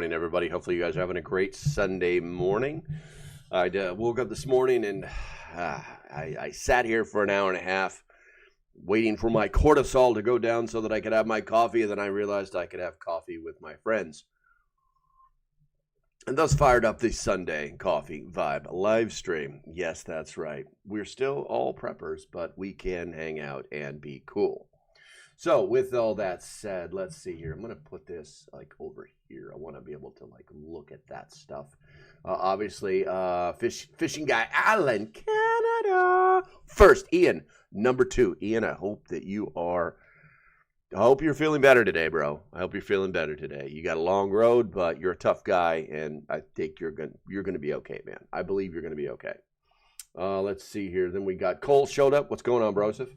Morning, everybody. Hopefully you guys are having a great Sunday morning. I woke up this morning and I sat here for an hour and a half waiting for my cortisol to go down so that I could have my coffee, and then I realized I could have coffee with my friends. And thus fired up the Sunday Coffee Vibe live stream. Yes, that's right. We're still all preppers, but we can hang out and be cool. So with all that said, let's see here. I'm going to put this like over here. I want to be able to like look at that stuff. Obviously, fishing guy, Alan, Canada. First, Ian, number 2. Ian, I hope you're feeling better today, bro. I hope you're feeling better today. You got a long road, but you're a tough guy, and I think you're gonna be okay, man. I believe you're gonna be okay. Let's see here. Then we got Cole showed up. What's going on, Broseph?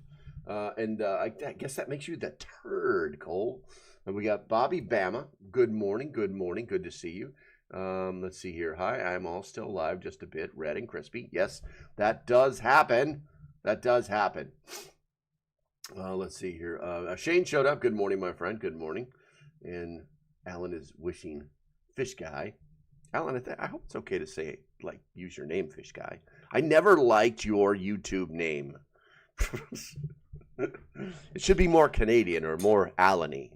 I guess that makes you the turd, Cole. And we got Bobby Bama. Good morning. Good to see you. Let's see here. Hi, I'm all still alive, just a bit red and crispy. Yes, that does happen. Let's see here. Shane showed up. Good morning, my friend. Good morning. And Alan is wishing Fish Guy. Alan, I hope it's okay to say, like, use your name, Fish Guy. I never liked your YouTube name. It should be more Canadian or more Alan-y.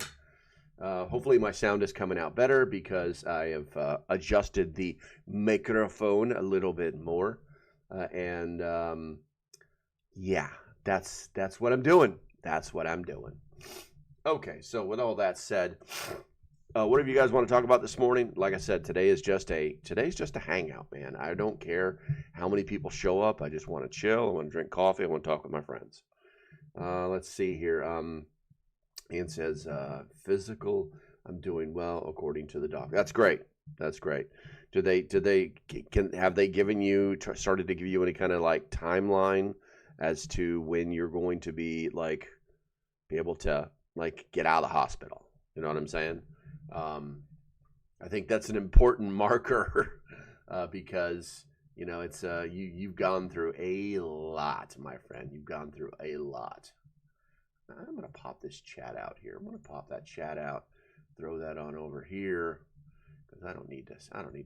Hopefully my sound is coming out better because I have adjusted the microphone a little bit more. Yeah, that's what I'm doing. Okay, so with all that said, whatever you guys want to talk about this morning, like I said, today's just a hangout, man. I don't care how many people show up. I just want to chill. I want to drink coffee. I want to talk with my friends. Let's see here. Ian says, physical, I'm doing well according to the doc. That's great. Have they started to give you any kind of like timeline as to when you're going to be able to like get out of the hospital? You know what I'm saying? I think that's an important marker because you know it's you've gone through a lot, my friend. You've gone through a lot. I'm gonna pop this chat out here. I'm gonna pop that chat out, throw that on over here because I don't need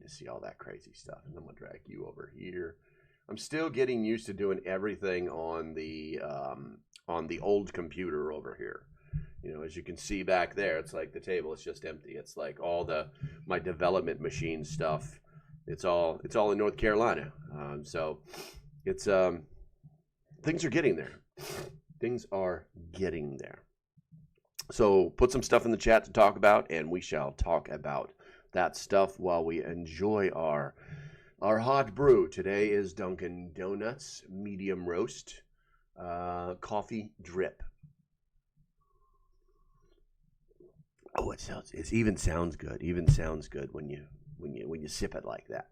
to see all that crazy stuff. And I'm gonna drag you over here. I'm still getting used to doing everything on the old computer over here. You know, as you can see back there, it's like the table is just empty. It's like all my development machine stuff. It's all in North Carolina. So it's things are getting there. So put some stuff in the chat to talk about, and we shall talk about that stuff while we enjoy our hot brew. Today is Dunkin' Donuts medium roast coffee drip. Oh, it even sounds good. When you sip it like that.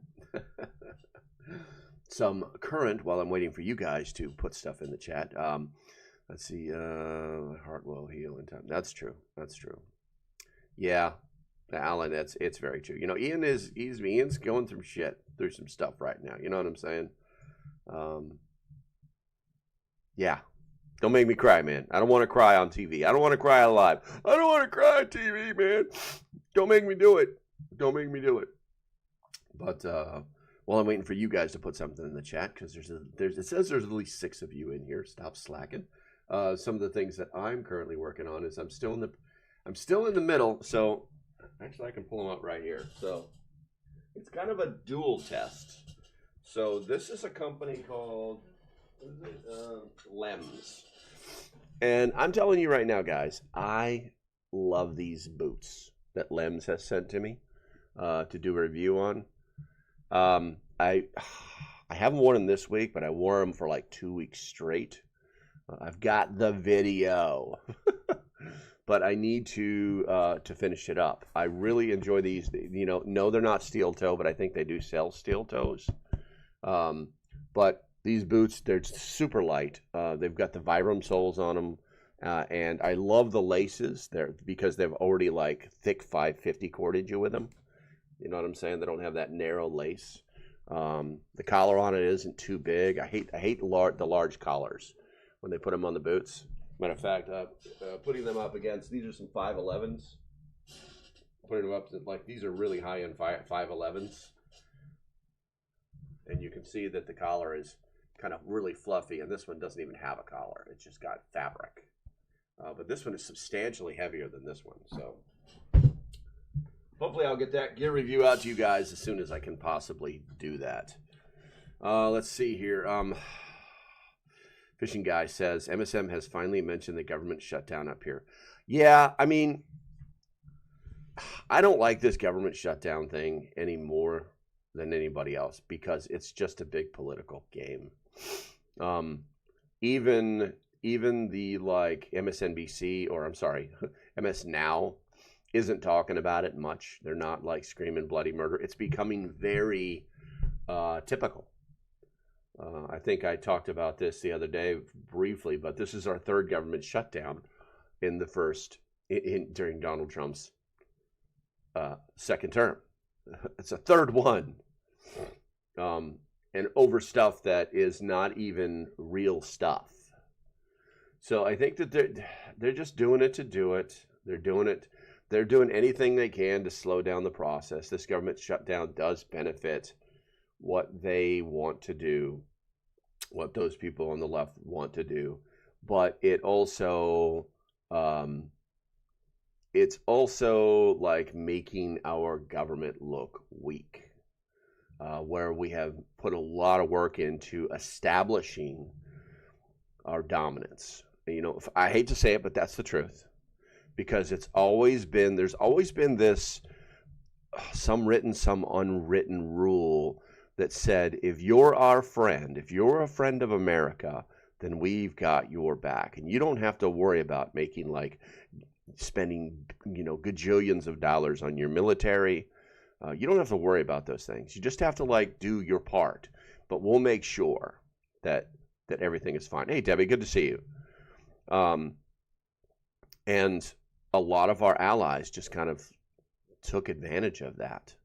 Some current while I'm waiting for you guys to put stuff in the chat. Let's see. Heart will heal in time. That's true. Yeah, Alan, it's very true. You know, Ian's going through some stuff right now. You know what I'm saying? Yeah. Don't make me cry, man. I don't want to cry on TV. I don't want to cry live. I don't want to cry on TV, man. Don't make me do it. But while I'm waiting for you guys to put something in the chat, because it says there's at least 6 of you in here. Stop slacking. Some of the things that I'm currently working on is I'm still in the middle. So actually, I can pull them up right here. So it's kind of a dual test. So this is a company called Lems. And I'm telling you right now, guys, I love these boots that Lems has sent to me to do a review on. I haven't worn them this week, but I wore them for like 2 weeks straight. I've got the video, but I need to finish it up. I really enjoy these. You know, no, they're not steel toe, but I think they do sell steel toes. But these boots, they're super light. They've got the Vibram soles on them, and I love the laces there because they've already like thick 550 cordage with them. You know what I'm saying? They don't have that narrow lace. The collar on it isn't too big. I hate the large collars when they put them on the boots. Matter of fact, putting them up against, these are some 511s. putting them up to, like, these are really high-end 511s. And you can see that the collar is kind of really fluffy, and this one doesn't even have a collar. It's just got fabric. But this one is substantially heavier than this one. So hopefully I'll get that gear review out to you guys as soon as I can possibly do that. Let's see here. Fishing Guy says, MSM has finally mentioned the government shutdown up here. Yeah, I mean, I don't like this government shutdown thing any more than anybody else because it's just a big political game. Even the like MSNBC, or I'm sorry, MS Now isn't talking about it much. They're not like screaming bloody murder. It's becoming very typical. I think I talked about this the other day briefly, but this is our third government shutdown in the first during Donald Trump's second term. It's a third one, and over stuff that is not even real stuff. So I think that they're just doing it to do it. They're doing it. They're doing anything they can to slow down the process. This government shutdown does benefit what they want to do, what those people on the left want to do, but it also it's also like making our government look weak, where we have put a lot of work into establishing our dominance. You know, I hate to say it, but that's the truth, because it's always been, there's always been this some written, some unwritten rule that said, if you're our friend, if you're a friend of America, then we've got your back. And you don't have to worry about making like spending, you know, gajillions of dollars on your military. You don't have to worry about those things. You just have to like do your part, but we'll make sure that everything is fine. Hey, Debbie, good to see you. And a lot of our allies just kind of took advantage of that.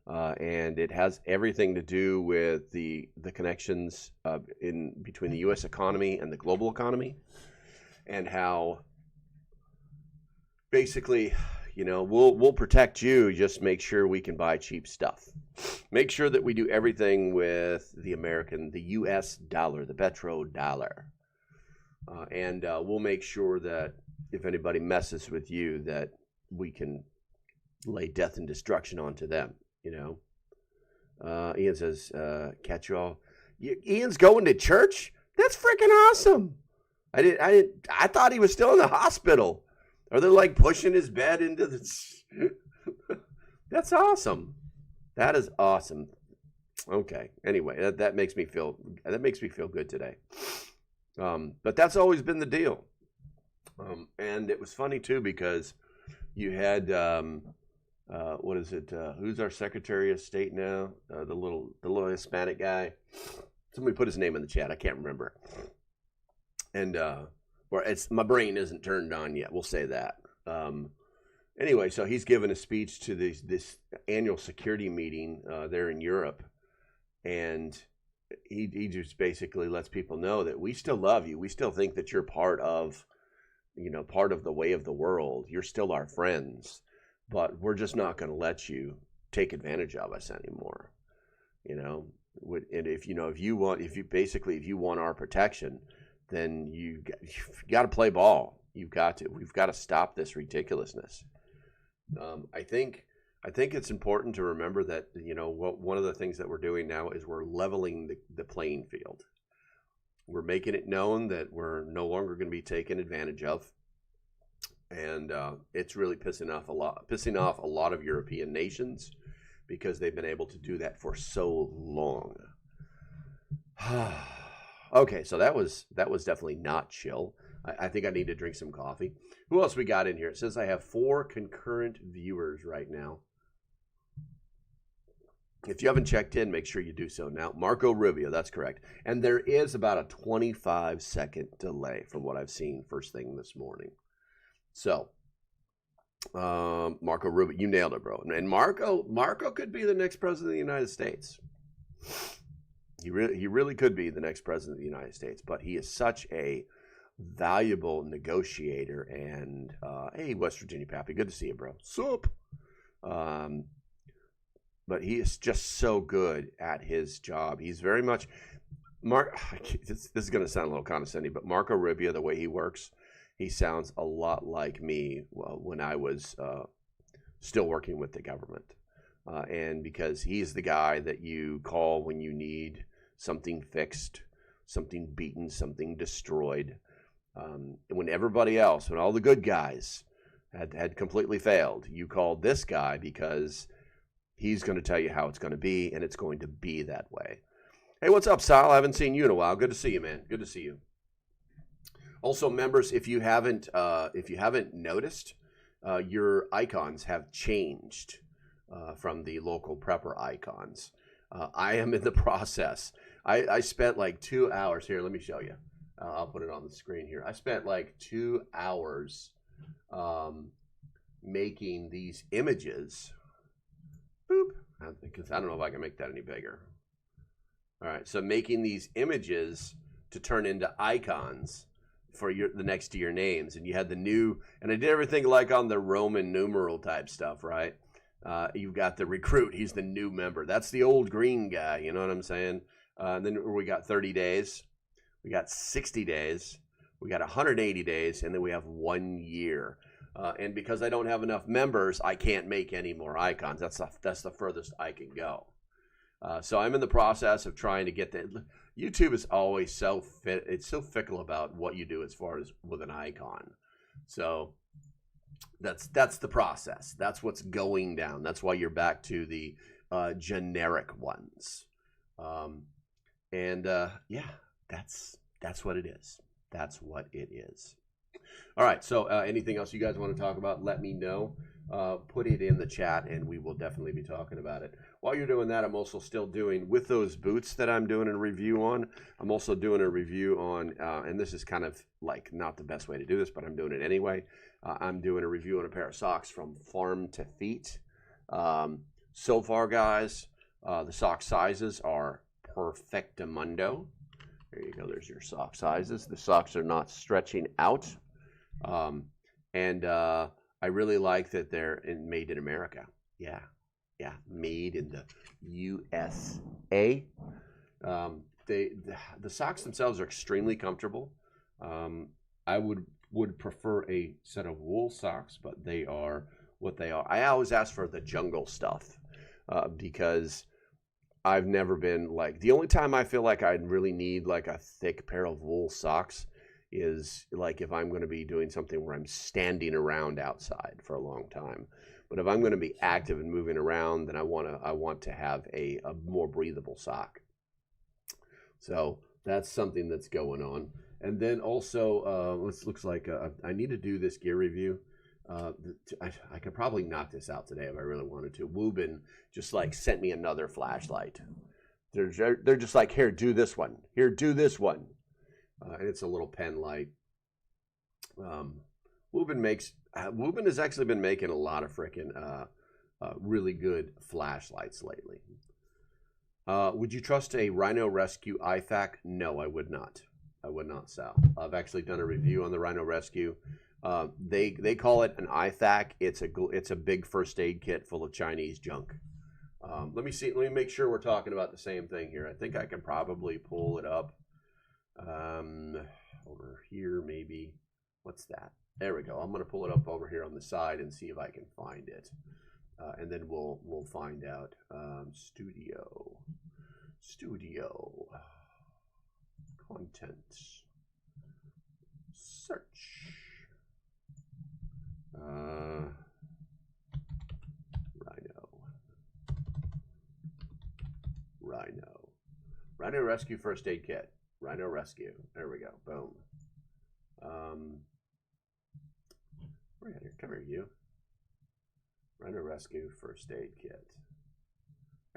And it has everything to do with the connections in between the U.S. economy and the global economy, and how basically, you know, we'll protect you. Just make sure we can buy cheap stuff. Make sure that we do everything with the U.S. dollar, the petrodollar, and we'll make sure that if anybody messes with you, that we can lay death and destruction onto them. You know, Ian says, catch you all. Ian's going to church? That's freaking awesome. I thought he was still in the hospital. Are they like pushing his bed into the, that's awesome. That is awesome. Okay. Anyway, that makes me feel good today. But that's always been the deal. And it was funny too, because you had, what is it? Who's our Secretary of State now? The little Hispanic guy. Somebody put his name in the chat. I can't remember. And or my brain isn't turned on yet. We'll say that. Anyway, so he's given a speech to this annual security meeting there in Europe, and he just basically lets people know that we still love you. We still think that you're part of the way of the world. You're still our friends. But we're just not going to let you take advantage of us anymore, you know. And if you want our protection, then you've got to play ball. We've got to stop this ridiculousness. I think it's important to remember that, you know, one of the things that we're doing now is we're leveling the playing field. We're making it known that we're no longer going to be taken advantage of. And it's really pissing off a lot of European nations, because they've been able to do that for so long. Okay, so that was definitely not chill. I think I need to drink some coffee. Who else we got in here? It says I have 4 concurrent viewers right now. If you haven't checked in, make sure you do so now. Marco Rubio, that's correct. And there is about a 25-second delay from what I've seen first thing this morning. So, Marco Rubio, you nailed it, bro. And Marco could be the next president of the United States. He really could be the next president of the United States. But he is such a valuable negotiator. And hey, West Virginia Pappy, good to see you, bro. Sup? But he is just so good at his job. He's very much Mark. This is going to sound a little condescending, but Marco Rubio, the way he works, he sounds a lot like me when I was still working with the government. And because he's the guy that you call when you need something fixed, something beaten, something destroyed. When everybody else, when all the good guys had completely failed, you called this guy because he's going to tell you how it's going to be, and it's going to be that way. Hey, what's up, Sal? I haven't seen you in a while. Good to see you, man. Good to see you. Also, members, if you haven't noticed, your icons have changed from the local prepper icons. I am in the process. I spent like 2 hours here. Let me show you. I'll put it on the screen here. I spent like 2 hours making these images. Boop. Because I don't know if I can make that any bigger. All right. So making these images to turn into icons for the next to your names. And you had the new, and I did everything like on the Roman numeral type stuff, right? You've got the recruit. He's the new member. That's the old green guy. You know what I'm saying? And then we got 30 days. We got 60 days. We got 180 days. And then we have 1 year. And because I don't have enough members, I can't make any more icons. That's the furthest I can go. So I'm in the process of trying to get that. YouTube is always it's so fickle about what you do as far as with an icon. So that's the process. That's what's going down. That's why you're back to the generic ones. Yeah, that's what it is. That's what it is. All right. So anything else you guys want to talk about, let me know. Put it in the chat, and we will definitely be talking about it. While you're doing that, I'm also still doing, with those boots that I'm doing a review on, I'm also doing a review on, and this is kind of like not the best way to do this, but I'm doing it anyway. I'm doing a review on a pair of socks from Farm to Feet. So far, guys, the sock sizes are perfectamundo. There you go. There's your sock sizes. The socks are not stretching out. I really like that they're made in America. Yeah, made in the USA. The socks themselves are extremely comfortable. I would prefer a set of wool socks, but they are what they are. I always ask for the jungle stuff because I've never been like, the only time I feel like I really need like a thick pair of wool socks is like if I'm going to be doing something where I'm standing around outside for a long time. But if I'm going to be active and moving around, then I want to have a more breathable sock. So that's something that's going on. And then also, looks like I need to do this gear review. I could probably knock this out today if I really wanted to. Woobin just like sent me another flashlight. They're just like, here, do this one. Here, do this one. And it's a little pen light. Woobin has actually been making a lot of freaking really good flashlights lately. Would you trust a Rhino Rescue IFAK? No, I would not. I would not, Sal. I've actually done a review on the Rhino Rescue. They call it an IFAK. It's a big first aid kit full of Chinese junk. Let me make sure we're talking about the same thing here. I think I can probably pull it up. Over here maybe. What's that? There we go. I'm going to pull it up over here on the side and see if I can find it. And then we'll find out. Studio content search. Rhino Rescue first aid kit. Rhino Rescue. There we go. Boom. Come here, you. Rhino Rescue first aid kit.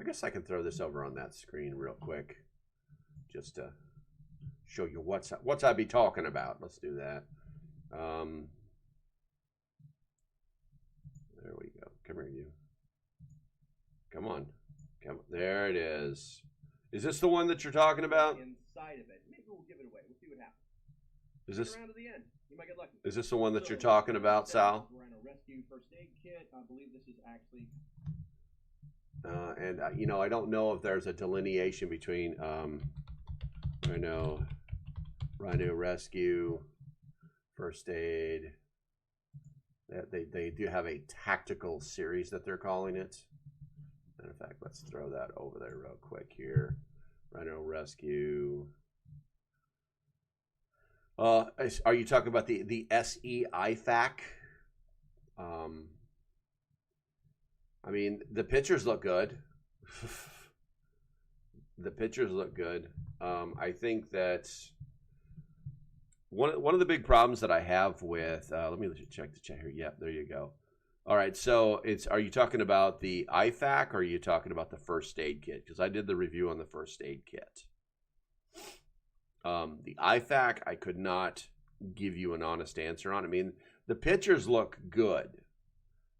I guess I can throw this over on that screen real quick, just to show you what's I be talking about. Let's do that. There we go. Come here, you. Come on. There it is. Is this the one that you're talking about? Inside of it. Maybe we'll give it away. We'll see what happens. Is this around to the end? You might get lucky. Is this the one that you're talking about, Sal? Rhino Rescue Rescue first aid kit. I believe this is actually. You know, I don't know if there's a delineation between Rhino Rescue, first aid. They do have a tactical series that they're calling it. Matter of fact, let's throw that over there real quick here. Rhino Rescue. Are you talking about the SE IFAC? I mean, the pictures look good. The pictures look good. I think that one of the big problems that I have with let me check the chat here. Yeah, there you go. All right, so are you talking about the IFAC or are you talking about the first aid kit? Because I did the review on the first aid kit. The IFAC, I could not give you an honest answer on. I mean, the pictures look good,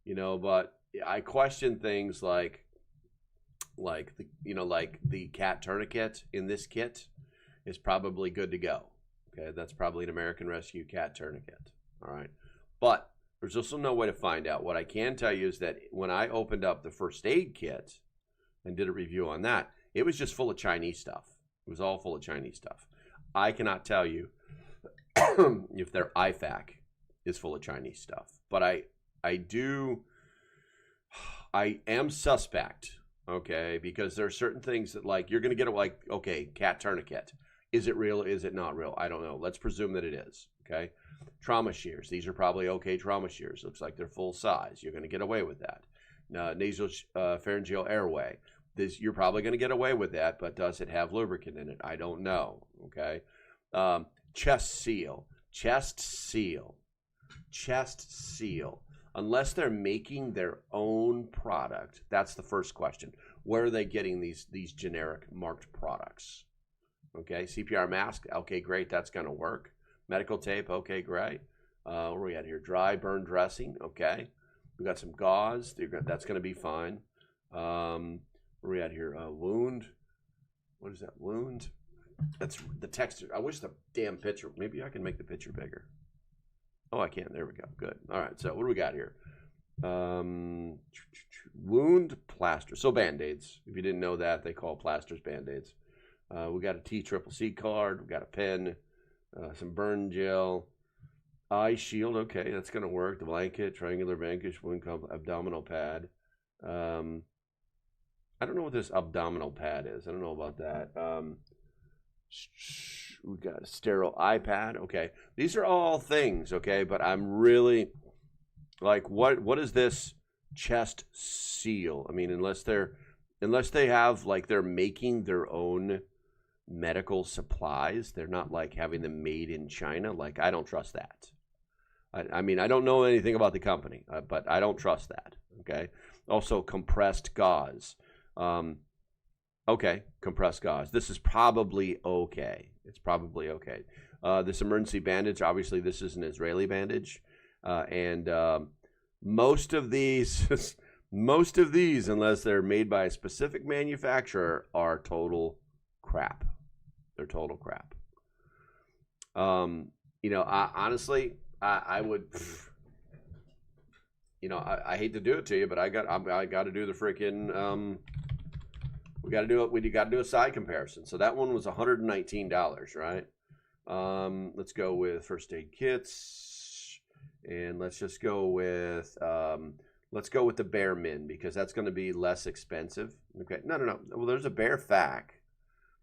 you know, but I question things like the cat tourniquet in this kit is probably good to go. Okay, that's probably an American Rescue cat tourniquet. All right, but there's also no way to find out. What I can tell you is that when I opened up the first aid kit and did a review on that, it was just full of Chinese stuff. It was all full of Chinese stuff. I cannot tell you if their IFAC is full of Chinese stuff, but I am suspect, okay, because there are certain things that, like, you're going to get, like, okay, cat tourniquet. Is it real? Is it not real? I don't know. Let's presume that it is, okay? Trauma shears. These are probably okay trauma shears. Looks like they're full size. You're going to get away with that. Nasal pharyngeal airway. You're probably going to get away with that, but does it have lubricant in it? I don't know, okay? Chest seal. Unless they're making their own product, that's the first question. Where are they getting these generic marked products? Okay, CPR mask, okay, great, that's going to work. Medical tape, okay, great. Where are we at here? Dry burn dressing, okay. We got some gauze, that's going to be fine. Where are we at here? Wound, what is that, wound? That's the texture. I wish the damn picture, maybe I can make the picture bigger. Oh, I can, there we go, good. All right, so what do we got here? Wound plaster, so Band-Aids. If you didn't know that, they call plasters Band-Aids. We got a TCCC card, we got a pen, some burn gel, eye shield, okay, that's going to work. The blanket, triangular vanquish, wound abdominal pad. I don't know what this abdominal pad is. I don't know about that. We got a sterile iPad, okay. These are all things, okay, but I'm really, like, what is this chest seal? I mean, unless they have, like, they're making their own medical supplies, they're not, like, having them made in China. Like, I don't trust that. I mean, I don't know anything about the company, but I don't trust that, okay? Also, compressed gauze. Okay, compressed gauze. This is probably okay. It's probably okay. This emergency bandage, obviously this is an Israeli bandage. And most of these, unless they're made by a specific manufacturer, are total crap. They're total crap. You know, honestly, I would, you know, I hate to do it to you, but I got to do the freaking, we got to do it. We got to do a side comparison. So that one was $119, right? Let's go with first aid kits, and let's just go with the Bear Min, because that's going to be less expensive. Okay, no. Well, there's a Bear FAC.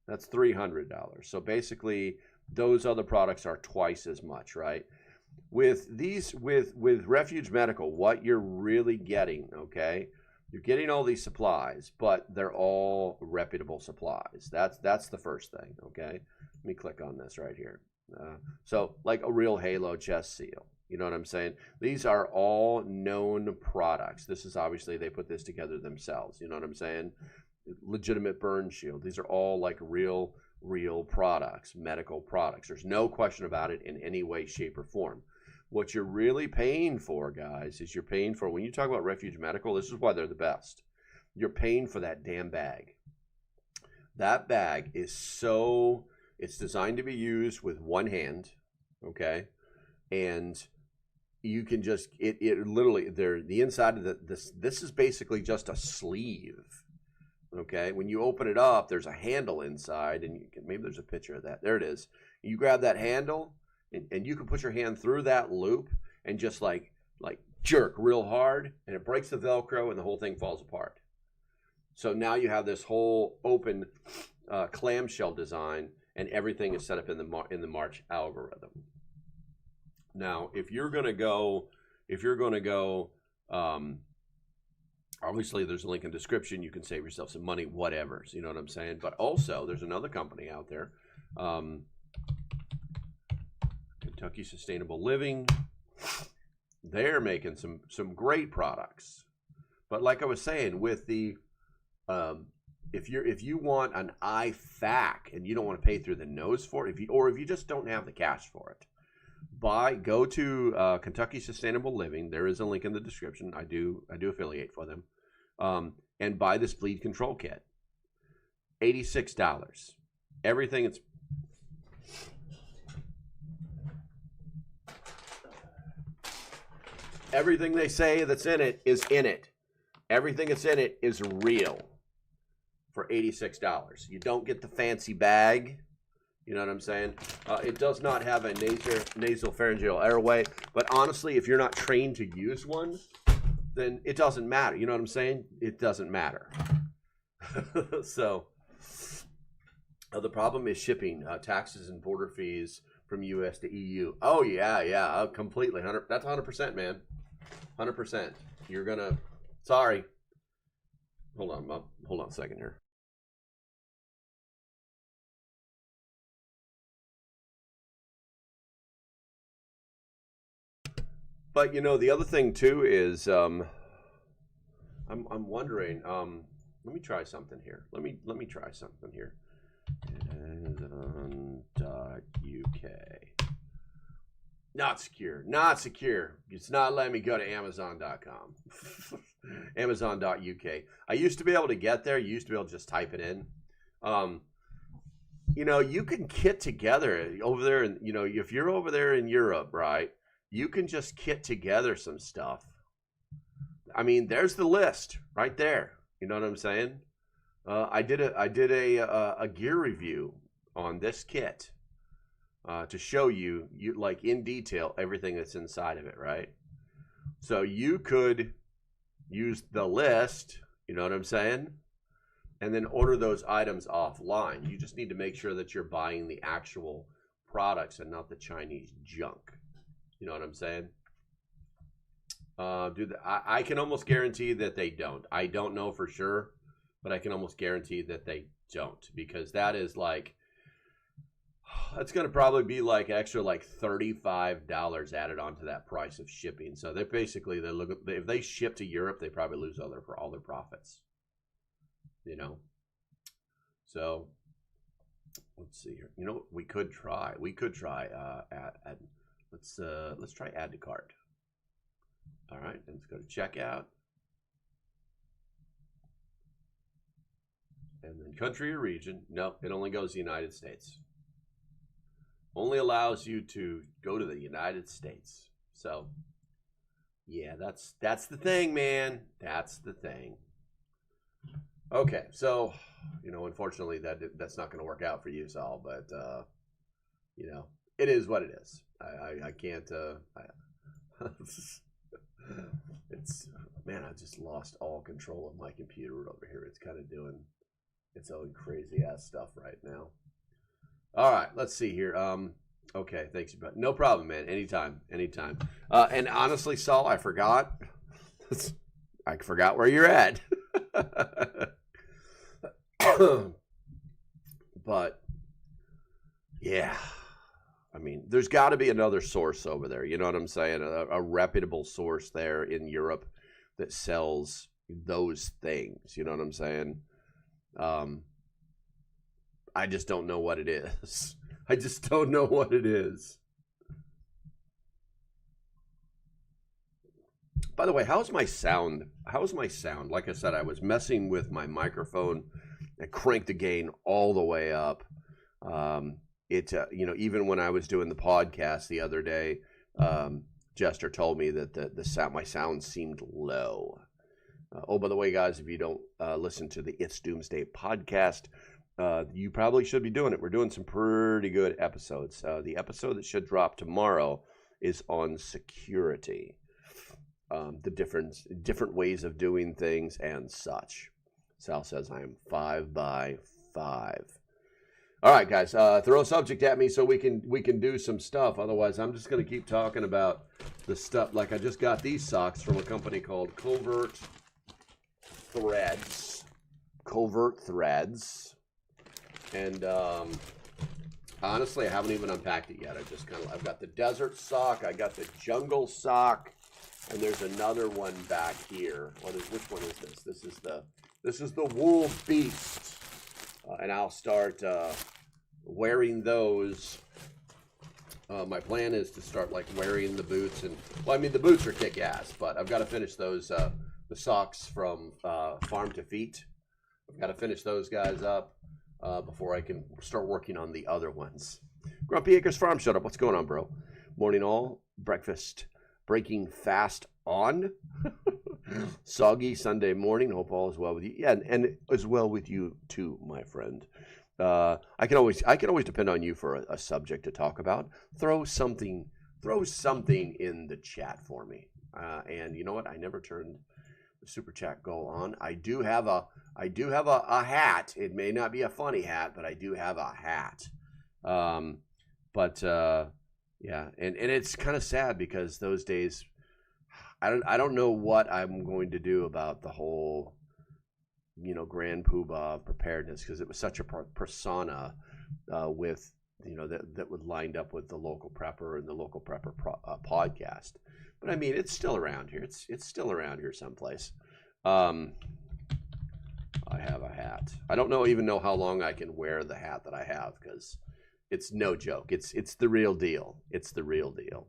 That's $300. So basically, those other products are twice as much, right? With these, with Refuge Medical, what you're really getting, okay? You're getting all these supplies, but they're all reputable supplies. That's the first thing, okay? Let me click on this right here. So like a real Halo chest seal, you know what I'm saying? These are all known products. This is obviously, they put this together themselves, you know what I'm saying? Legitimate burn shield. These are all like real products, medical products. There's no question about it in any way, shape, or form. What you're really paying for, guys, is you're paying for, when you talk about Refuge Medical, this is why they're the best. You're paying for that damn bag. That bag is so, it's designed to be used with one hand, okay? And you can just it literally the inside of this is basically just a sleeve. Okay, when you open it up, there's a handle inside, and you can, maybe there's a picture of that. There it is. You grab that handle, and you can put your hand through that loop and just like jerk real hard, and it breaks the Velcro, and the whole thing falls apart. So now you have this whole open clamshell design, and everything is set up in the March algorithm. Now, if you're gonna go, obviously there's a link in the description. You can save yourself some money, whatever. So you know what I'm saying? But also, there's another company out there, Kentucky Sustainable Living. They're making some great products. But like I was saying, with the if you want an IFAC and you don't want to pay through the nose for it, if you just don't have the cash for it, go to Kentucky Sustainable Living. There is a link in the description. I do affiliate for them, and buy this bleed control kit. $86. Everything they say that's in it is in it. Everything that's in it is real for $86. You don't get the fancy bag. You know what I'm saying? It does not have a nasopharyngeal airway, but honestly, if you're not trained to use one, then it doesn't matter. You know what I'm saying? It doesn't matter. So the problem is shipping, taxes and border fees from US to EU. Oh yeah, completely. That's 100%, man. 100%. You're gonna. Sorry. Hold on a second here. But you know, the other thing too is I'm wondering. Let me try something here. Let me try something here. Amazon.uk. Not secure. It's not letting me go to Amazon.com. Amazon.uk. I used to be able to get there. You used to be able to just type it in. You know, you can kit together over there, and you know, if you're over there in Europe, right? You can just kit together some stuff. I mean, there's the list right there. You know what I'm saying? I did a gear review on this kit to show you like in detail everything that's inside of it, right? So you could use the list. You know what I'm saying? And then order those items offline. You just need to make sure that you're buying the actual products and not the Chinese junk. You know what I'm saying? I can almost guarantee that they don't. I don't know for sure, but I can almost guarantee that they don't, because that is like, that's going to probably be like extra like $35 added onto that price of shipping. So they're basically, if they ship to Europe, they probably lose all their profits. You know? So let's see here. You know what we could try? Let's try add to cart. All right, let's go to checkout. And then country or region. Nope, it only goes to the United States. Only allows you to go to the United States. So, yeah, that's the thing, man. That's the thing. Okay, so, you know, unfortunately that's not going to work out for you, Saul, but, you know, it is what it is. I can't, it's, man, I just lost all control of my computer over here. It's kind of doing its own crazy ass stuff right now. All right, let's see here. Okay, thanks, but no problem, man. Anytime. And honestly, Saul, I forgot where you're at. But yeah, I mean, there's got to be another source over there. You know what I'm saying? A reputable source there in Europe that sells those things. You know what I'm saying? I just don't know what it is. I just don't know what it is. By the way, how's my sound? Like I said, I was messing with my microphone. I cranked the gain all the way up. You know, even when I was doing the podcast the other day, Jester told me that the sound, my sound seemed low. Oh, by the way, guys, if you don't listen to the It's Doomsday podcast, you probably should be doing it. We're doing some pretty good episodes. The episode that should drop tomorrow is on security, the different ways of doing things and such. Sal says I am 5 by 5. All right, guys, throw a subject at me so we can do some stuff. Otherwise, I'm just going to keep talking about the stuff. Like I just got these socks from a company called Covert Threads, and honestly, I haven't even unpacked it yet. I've got the desert sock, I got the jungle sock, and there's another one back here. Which one is this? This is the wool beast, and I'll start wearing those. My plan is to start like wearing the boots, and well, I mean the boots are kick-ass, but I've got to finish those the socks from Farm to Feet. I've got to finish those guys up before I can start working on the other ones. Grumpy Acres Farm, shut up. What's going on, bro? Morning all. Breakfast. Breaking fast on. Soggy Sunday morning. Hope all is well with you. Yeah, and as well with you too, my friend. I can always depend on you for a subject to talk about. Throw something in the chat for me. And you know what? I never turned the super chat goal on. I do have a hat. It may not be a funny hat, but I do have a hat. Yeah, and it's kind of sad because those days, I don't know what I'm going to do about the whole, Grand Poobah of preparedness, because it was such a persona with, that would lined up with the Local Prepper and the Local Prepper podcast. But I mean, it's still around here. It's still around here someplace. I have a hat. I don't even know how long I can wear the hat that I have, because it's no joke. It's the real deal. It's the real deal.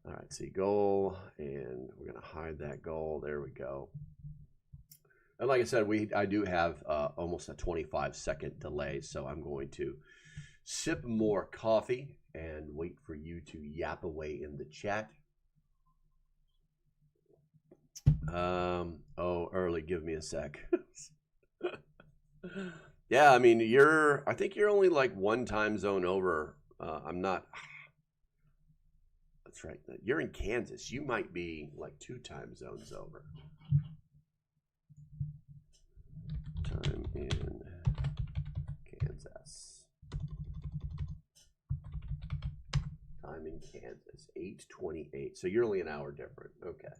All right, see goal, and we're gonna hide that goal. There we go. And like I said, I do have almost a 25-second delay, so I'm going to sip more coffee and wait for you to yap away in the chat. Oh, early, give me a sec. Yeah, I mean, I think you're only like one time zone over. I'm not. That's right. You're in Kansas. You might be like 2 time zones over. Time in Kansas. Time in Kansas. 8:28. So you're only an hour different. Okay.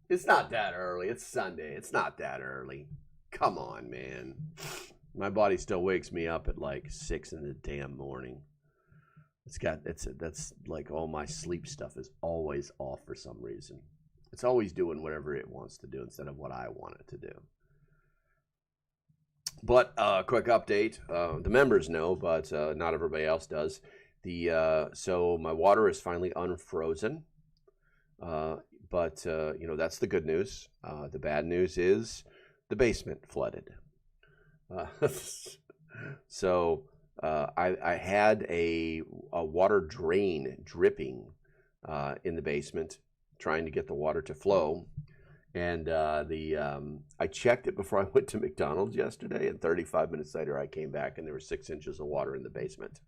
It's not that early. It's Sunday. It's not that early. Come on, man. My body still wakes me up at like 6 in the damn morning. That's like all my sleep stuff is always off for some reason. It's always doing whatever it wants to do instead of what I want it to do. But quick update. The members know, but not everybody else does. So my water is finally unfrozen. But that's the good news. The bad news is the basement flooded. So I had a water drain dripping in the basement, trying to get the water to flow. And I checked it before I went to McDonald's yesterday, and 35 minutes later I came back and there were 6 inches of water in the basement.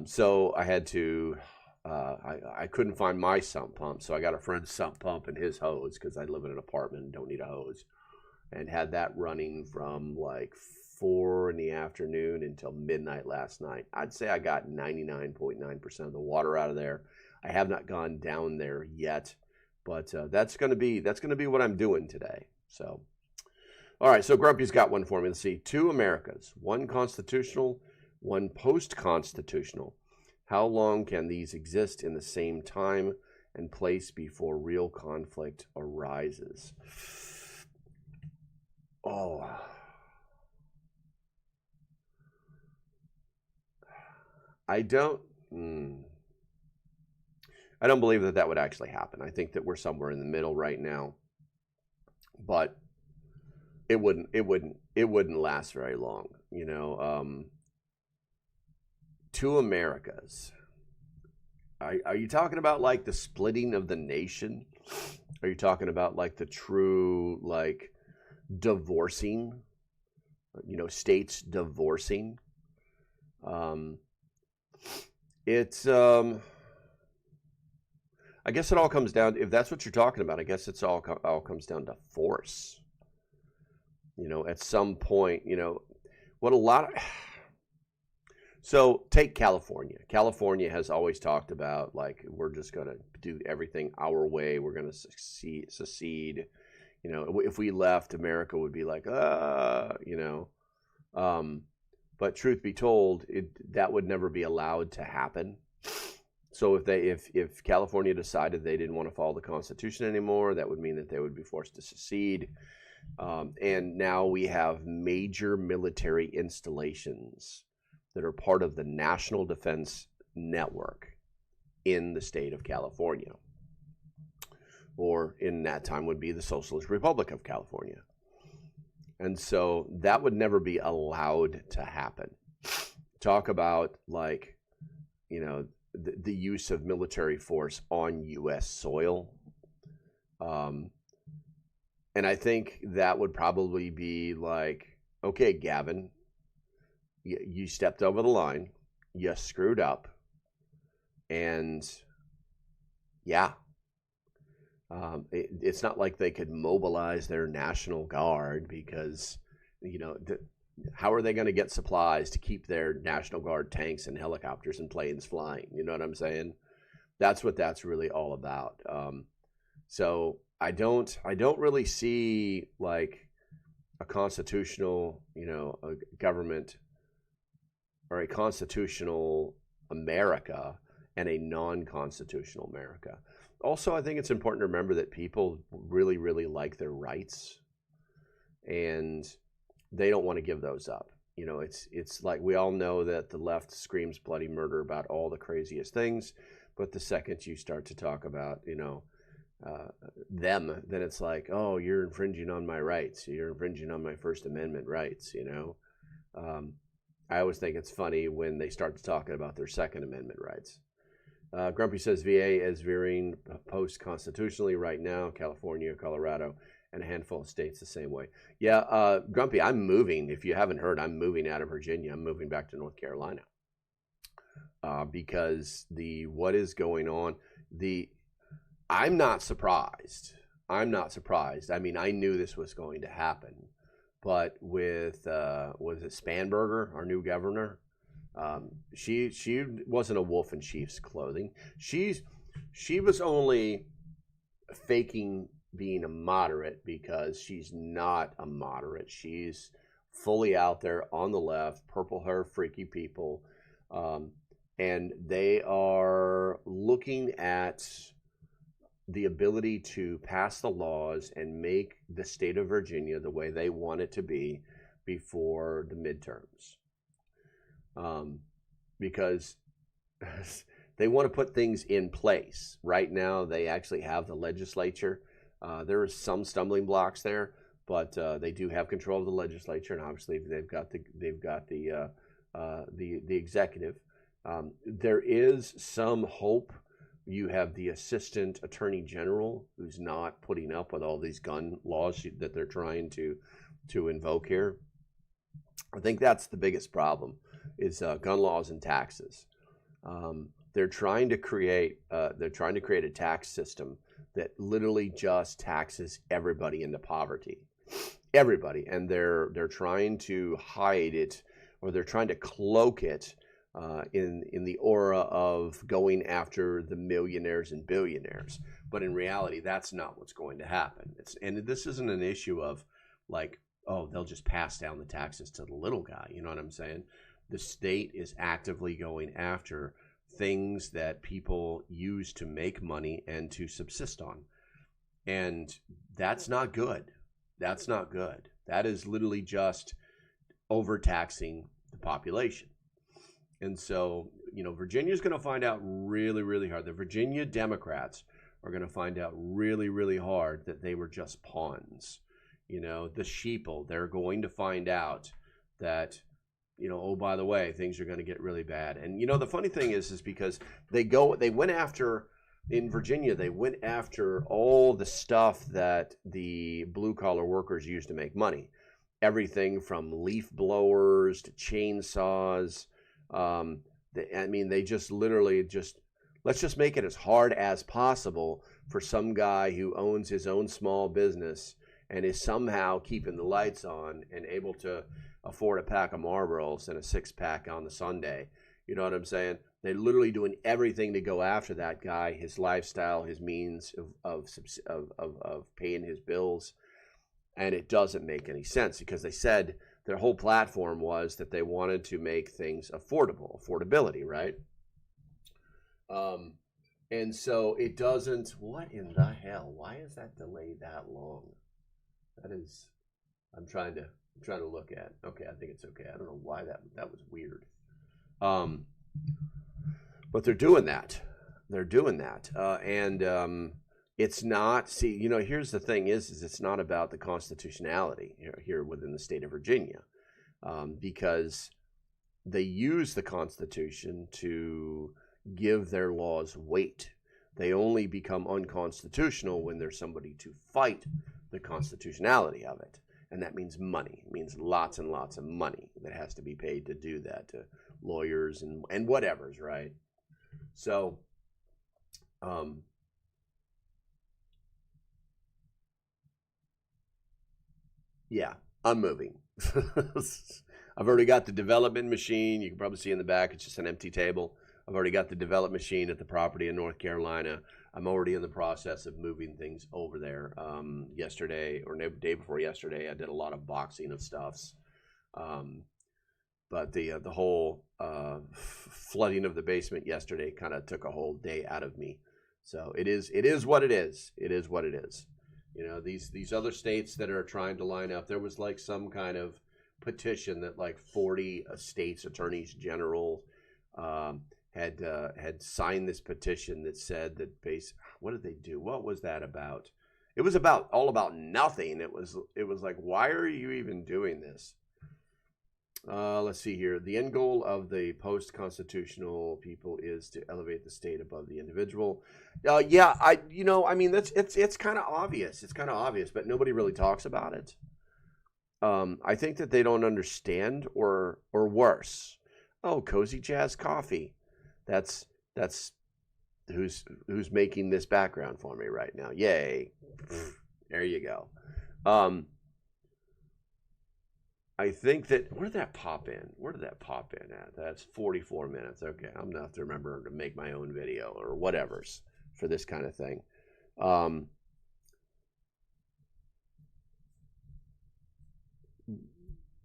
So I had to. I couldn't find my sump pump, so I got a friend's sump pump and his hose, because I live in an apartment and don't need a hose, and had that running from like 4 in the afternoon until midnight last night. I'd say I got 99.9% of the water out of there. I have not gone down there yet, but that's gonna be what I'm doing today. So, all right. So Grumpy's got one for me. Let's see. 2 Americas, 1 constitutional, 1 post-constitutional. How long can these exist in the same time and place before real conflict arises? Oh. I don't believe that would actually happen. I think that we're somewhere in the middle right now. But it wouldn't last very long, 2 Americas. are you talking about like the splitting of the nation? Are you talking about like the true like divorcing, states divorcing? Um, it's I guess it all comes down, if that's what you're talking about, I guess it's all comes down to force. At some point, what a lot of so take California. California has always talked about like we're just going to do everything our way. We're going to secede. If we left, America would be like, but truth be told, that would never be allowed to happen. So if California decided they didn't want to follow the Constitution anymore, that would mean that they would be forced to secede. And now we have major military installations that are part of the National Defense Network in the state of California, or in that time would be the Socialist Republic of California. And so that would never be allowed to happen. Talk about like, the use of military force on U.S. soil. And I think that would probably be like, okay, Gavin, you stepped over the line, you screwed up, and yeah. It's not like they could mobilize their National Guard because, how are they going to get supplies to keep their National Guard tanks and helicopters and planes flying? You know what I'm saying? That's what that's really all about. So I don't really see like a constitutional, a government or a constitutional America and a non-constitutional America. Also, I think it's important to remember that people really, really like their rights, and they don't want to give those up. It's like we all know that the left screams bloody murder about all the craziest things, but the second you start to talk about, them, then it's like, oh, you're infringing on my rights. You're infringing on my First Amendment rights, I always think it's funny when they start talking about their Second Amendment rights. Grumpy says VA is veering post-constitutionally right now, California, Colorado, and a handful of states the same way. Yeah, Grumpy, I'm moving. If you haven't heard, I'm moving out of Virginia. I'm moving back to North Carolina because what is going on, I'm not surprised. I'm not surprised. I mean, I knew this was going to happen. But with, was it Spanberger, our new governor? She wasn't a wolf in sheep's clothing. She was only faking being a moderate because she's not a moderate. She's fully out there on the left, purple hair, freaky people. And they are looking at the ability to pass the laws and make the state of Virginia the way they want it to be before the midterms. Because they want to put things in place. Right now, they actually have the legislature. There are some stumbling blocks there, but they do have control of the legislature, and obviously they've got the executive. There is some hope. You have the assistant attorney general who's not putting up with all these gun laws that they're trying to invoke here. I think that's the biggest problem is gun laws and taxes. They're trying to create a tax system that literally just taxes everybody into poverty, everybody, and they're trying to hide it, or they're trying to cloak it in the aura of going after the millionaires and billionaires. But in reality, that's not what's going to happen. And this isn't an issue of like, oh, they'll just pass down the taxes to the little guy. You know what I'm saying? The state is actively going after things that people use to make money and to subsist on. And that's not good. That's not good. That is literally just overtaxing the population. And so, Virginia's going to find out really, really hard. The Virginia Democrats are going to find out really, really hard that they were just pawns. The sheeple, they're going to find out that you know, oh, by the way, things are going to get really bad. And, you know, the funny thing is because they went after, in Virginia, they went after all the stuff that the blue collar workers used to make money. Everything from leaf blowers to chainsaws. They just literally let's just make it as hard as possible for some guy who owns his own small business and is somehow keeping the lights on and able to afford a pack of Marlboros and a 6-pack on the Sunday. You know what I'm saying? They're literally doing everything to go after that guy, his lifestyle, his means of paying his bills. And it doesn't make any sense because they said their whole platform was that they wanted to make things affordability, right? And so it doesn't. What in the hell? Why is that delayed that long? That is, I'm trying to look at. Okay, I think it's okay. I don't know why that was weird. But they're doing that. And it's not. See, you know, here's the thing: is it's not about the constitutionality here within the state of Virginia, because they use the Constitution to give their laws weight. They only become unconstitutional when there's somebody to fight the constitutionality of it. And that means money. It means lots and lots of money that has to be paid to do that, to lawyers and whatevers, right? So, yeah, I'm moving. I've already got the development machine. You can probably see in the back, it's just an empty table. I've already got the development machine at the property in North Carolina. I'm already in the process of moving things over there. Yesterday, or the day before yesterday, I did a lot of boxing of stuffs. But the whole flooding of the basement yesterday kind of took a whole day out of me. So it is what it is. It is what it is. You know, these other states that are trying to line up, there was like some kind of petition that like 40 states attorneys general had signed this petition that said that what did they do? What was that about? It was all about nothing. It was like, why are you even doing this? Let's see here. The end goal of the post-constitutional people is to elevate the state above the individual. Yeah, it's kind of obvious. It's kind of obvious, but nobody really talks about it. I think that they don't understand, or worse. Oh, Cozy Jazz Coffee. That's who's making this background for me right now. Yay. There you go. I think that, where did that pop in? Where did that pop in at? That's 44 minutes. Okay, I'm going to have to remember to make my own video or whatever's for this kind of thing.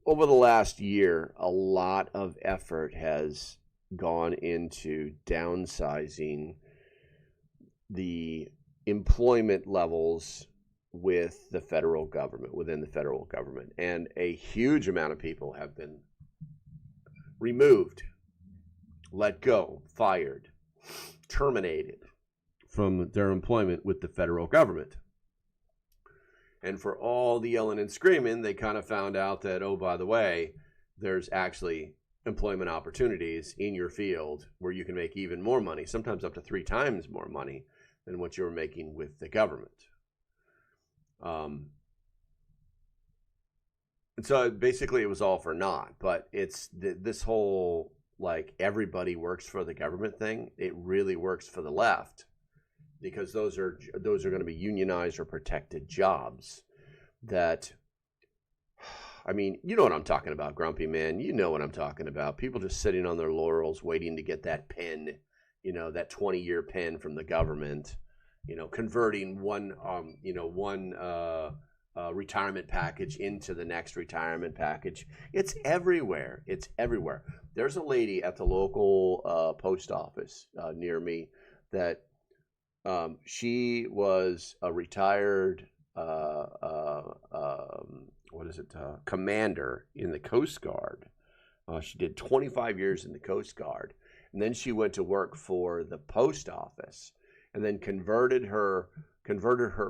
Over the last year, a lot of effort has gone into downsizing the employment levels within the federal government, and a huge amount of people have been removed, let go, fired, terminated from their employment with the federal government. And for all the yelling and screaming, they kind of found out that, oh, by the way, there's actually employment opportunities in your field where you can make even more money, sometimes up to 3 times more money than what you were making with the government. And so basically it was all for naught, but it's this whole, like, everybody works for the government thing. It really works for the left, because those are going to be unionized or protected jobs that, I mean, you know what I'm talking about, Grumpy Man. You know what I'm talking about. People just sitting on their laurels waiting to get that pen, you know, that 20-year pen from the government, you know, converting one retirement package into the next retirement package. It's everywhere. It's everywhere. There's a lady at the local post office near me that she was a retired commander in the Coast Guard. She did 25 years in the Coast Guard, and then she went to work for the post office, and then converted her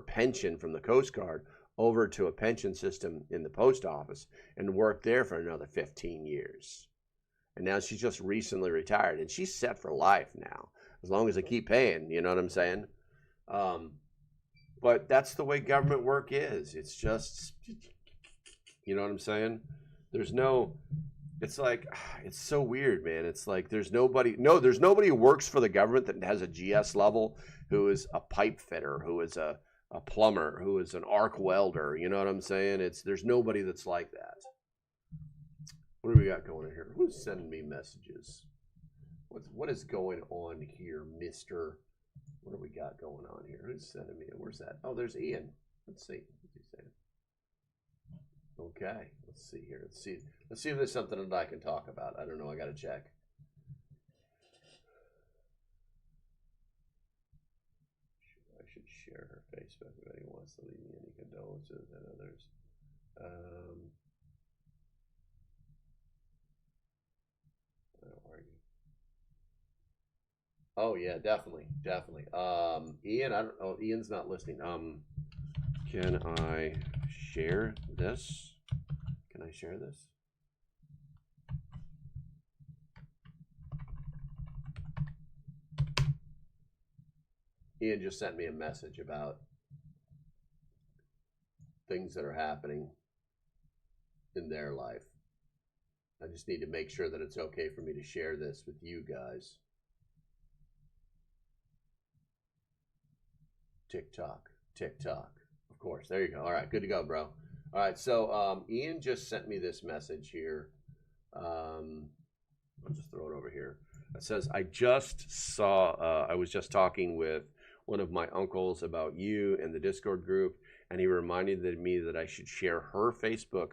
pension from the Coast Guard over to a pension system in the post office, and worked there for another 15 years. and now she's just recently retired, and she's set for life now, as long as they keep paying. You know what I'm saying? But that's the way government work is. It's just, you know what I'm saying? There's no, it's like, it's so weird, man. It's like there's nobody who works for the government that has a GS level, who is a pipe fitter, who is a plumber, who is an arc welder. You know what I'm saying? There's nobody that's like that. What do we got going on here? Who's sending me messages? What is going on here, mister? What do we got going on here? Who's sending me? Where's that? Oh, there's Ian. Let's see. What's he saying? Okay, let's see here. Let's see if there's something that I can talk about. I don't know. I got to check. I should share her Facebook if anyone wants to leave me any condolences and others. I don't argue. Oh yeah, definitely. Ian, I don't. Oh, Ian's not listening. Can I share this? Can I share this? Ian just sent me a message about things that are happening in their life. I just need to make sure that it's okay for me to share this with you guys. TikTok. Of course. There you go. All right, good to go, bro. All right, so Ian just sent me this message here. I'll just throw it over here. It says, I was just talking with one of my uncles about you and the Discord group, and he reminded me that I should share her Facebook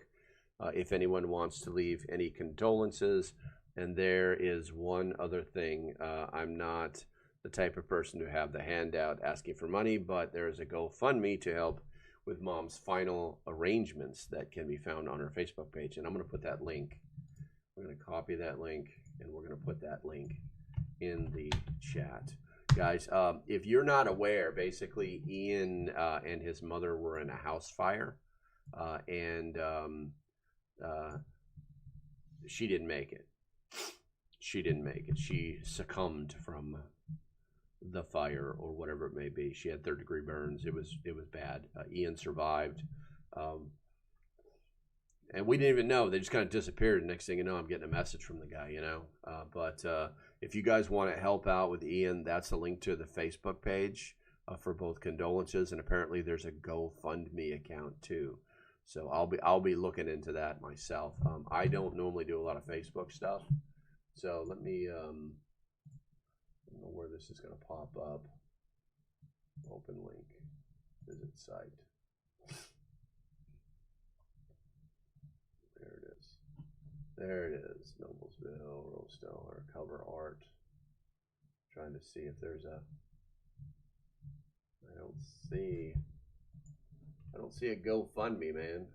if anyone wants to leave any condolences. And there is one other thing. I'm not the type of person to have the handout asking for money, but there is a GoFundMe to help with Mom's final arrangements that can be found on her Facebook page. And I'm going to put that link. We're going to copy that link, and we're going to put that link in the chat. Guys, if you're not aware, basically Ian and his mother were in a house fire, and she didn't make it. She succumbed from the fire or whatever it may be. She had third-degree burns. It was bad. Ian survived, and we didn't even know. They just kind of disappeared. Next thing you know, I'm getting a message from the guy. But if you guys want to help out with Ian, that's a link to the Facebook page for both condolences, and apparently there's a GoFundMe account too. So I'll be looking into that myself. I don't normally do a lot of Facebook stuff, so let me. I don't know where this is going to pop up. Open link, visit site. There it is. Noblesville, Rostell, cover art. Trying to see if there's a. I don't see a GoFundMe, man.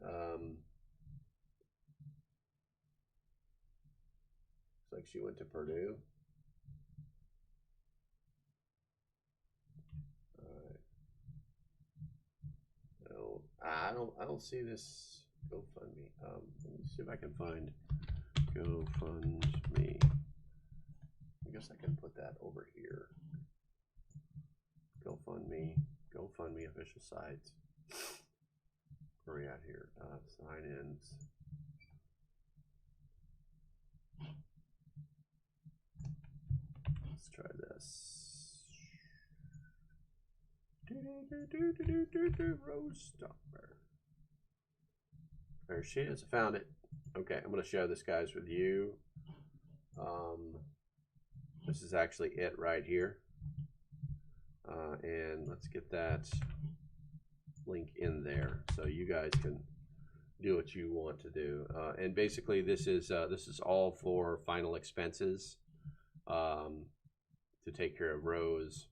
Looks like she went to Purdue. All right. No, I don't see this GoFundMe. Let me see if I can find GoFundMe. I guess I can put that over here. GoFundMe official site. Where are we at here? Sign-ins. Let's try this. Rose Stopper. There she is. I found it. Okay, I'm going to share this, guys, with you. This is actually it right here. And let's get that link in there so you guys can do what you want to do. And basically, this is all for final expenses to take care of Rose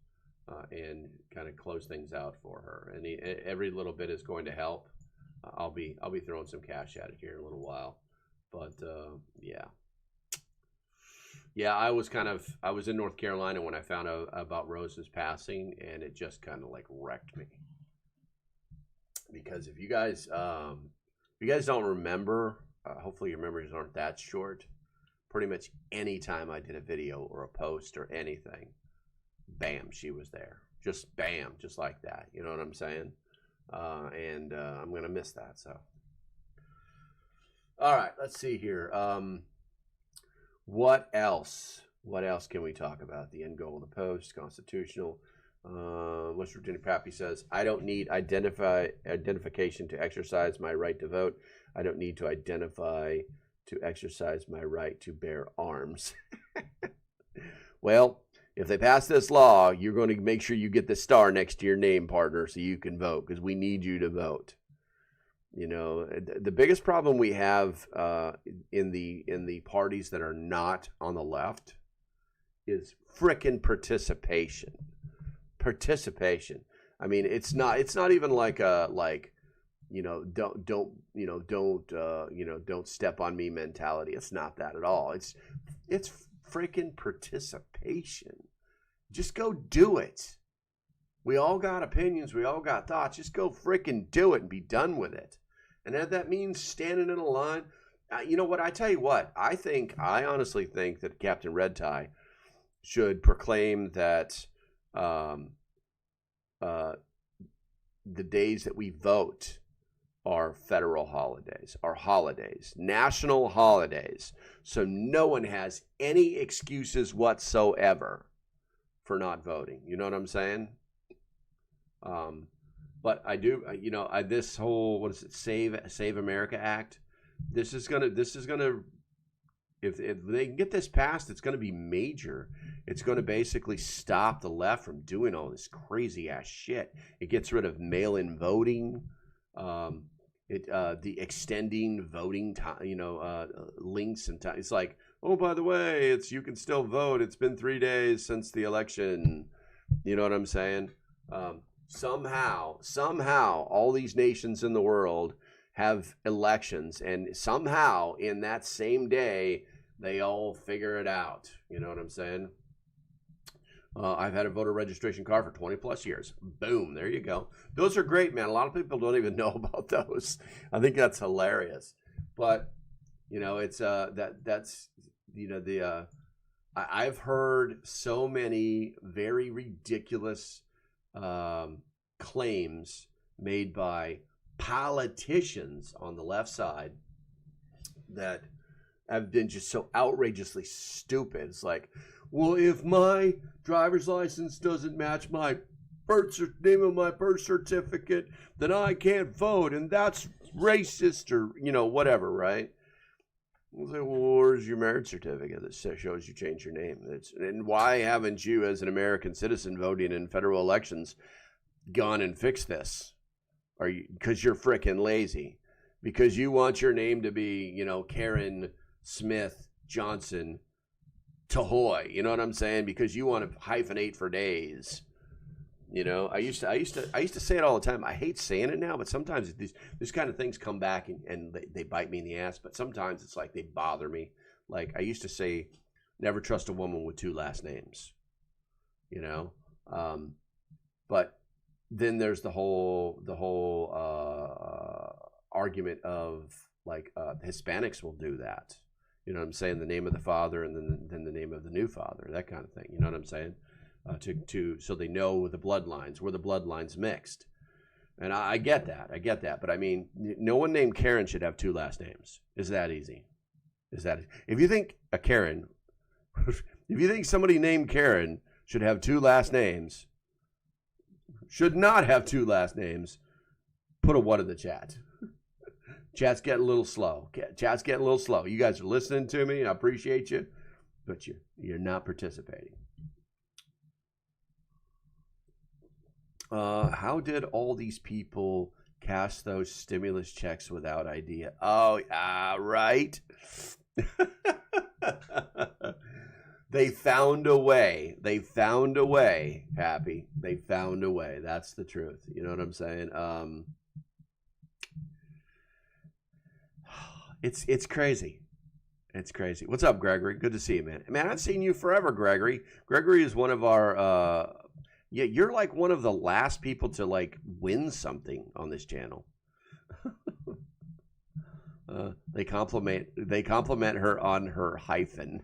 and kind of close things out for her. And every little bit is going to help. I'll be throwing some cash at it here in a little while, but yeah, I was in North Carolina when I found out about Rose's passing, and it just kind of like wrecked me. Because if you guys don't remember, hopefully your memories aren't that short, pretty much any time I did a video or a post or anything, bam, she was there. Just bam, just like that. You know what I'm saying? And I'm going to miss that. So, all right, let's see here. What else? What else can we talk about? The end goal of the post, constitutional. West Virginia Pappy says, I don't need identification to exercise my right to vote. I don't need to identify to exercise my right to bear arms. Well, if they pass this law, you're going to make sure you get the star next to your name, partner, so you can vote, because we need you to vote. You know, the biggest problem we have in the parties that are not on the left is frickin' participation. Participation. I mean, it's not even like don't step on me mentality. It's not that at all. It's freaking participation. Just go do it. We all got opinions. We all got thoughts. Just go freaking do it and be done with it. And if that means standing in a line, you know what? I tell you what. I honestly think that Captain Red Tie should proclaim that the days that we vote are federal holidays, are holidays, national holidays. So no one has any excuses whatsoever for not voting. You know what I'm saying? But I do, this whole, what is it, Save America Act, this is gonna, if they can get this passed, it's gonna be major. It's gonna basically stop the left from doing all this crazy ass shit. It gets rid of mail-in voting, the extending voting time, links and time. It's like, oh, by the way, you can still vote. It's been 3 days since the election. You know what I'm saying? Somehow, all these nations in the world have elections, and somehow in that same day, they all figure it out. You know what I'm saying? I've had a voter registration card for 20 plus years. Boom, there you go. Those are great, man. A lot of people don't even know about those. I think that's hilarious. But, it's I've heard so many very ridiculous claims made by politicians on the left side that have been just so outrageously stupid. It's like, well, if my driver's license doesn't match my name of my birth certificate, then I can't vote, and that's racist, or whatever, right? Well, where's your marriage certificate that shows you changed your name? And why haven't you, as an American citizen voting in federal elections, gone and fixed this? Are you, because you're frickin' lazy? Because you want your name to be, Karen Smith Johnson Tahoy, you know what I'm saying? Because you want to hyphenate for days. I used to say it all the time. I hate saying it now, but sometimes these kind of things come back and they bite me in the ass. But sometimes it's like they bother me. Like I used to say, never trust a woman with 2 last names. But then there's the whole argument of like Hispanics will do that. You know what I'm saying? The name of the father and then the name of the new father, that kind of thing. You know what I'm saying? So they know the bloodlines, where the bloodlines mixed. And I get that. But I mean, no one named Karen should have 2 last names. Is that easy? If you think a Karen, if you think somebody named Karen should have 2 last names, should not have 2 last names, put a 1 in the chat. Chat's getting a little slow. You guys are listening to me. I appreciate you, but you're not participating. How did all these people cash those stimulus checks without idea? Oh, yeah, right. They found a way. Happy. They found a way. That's the truth. You know what I'm saying? It's crazy. It's crazy. What's up, Gregory? Good to see you, man. Man, I've seen you forever, Gregory. Gregory is one of our, you're like one of the last people to like win something on this channel. They compliment her on her hyphen.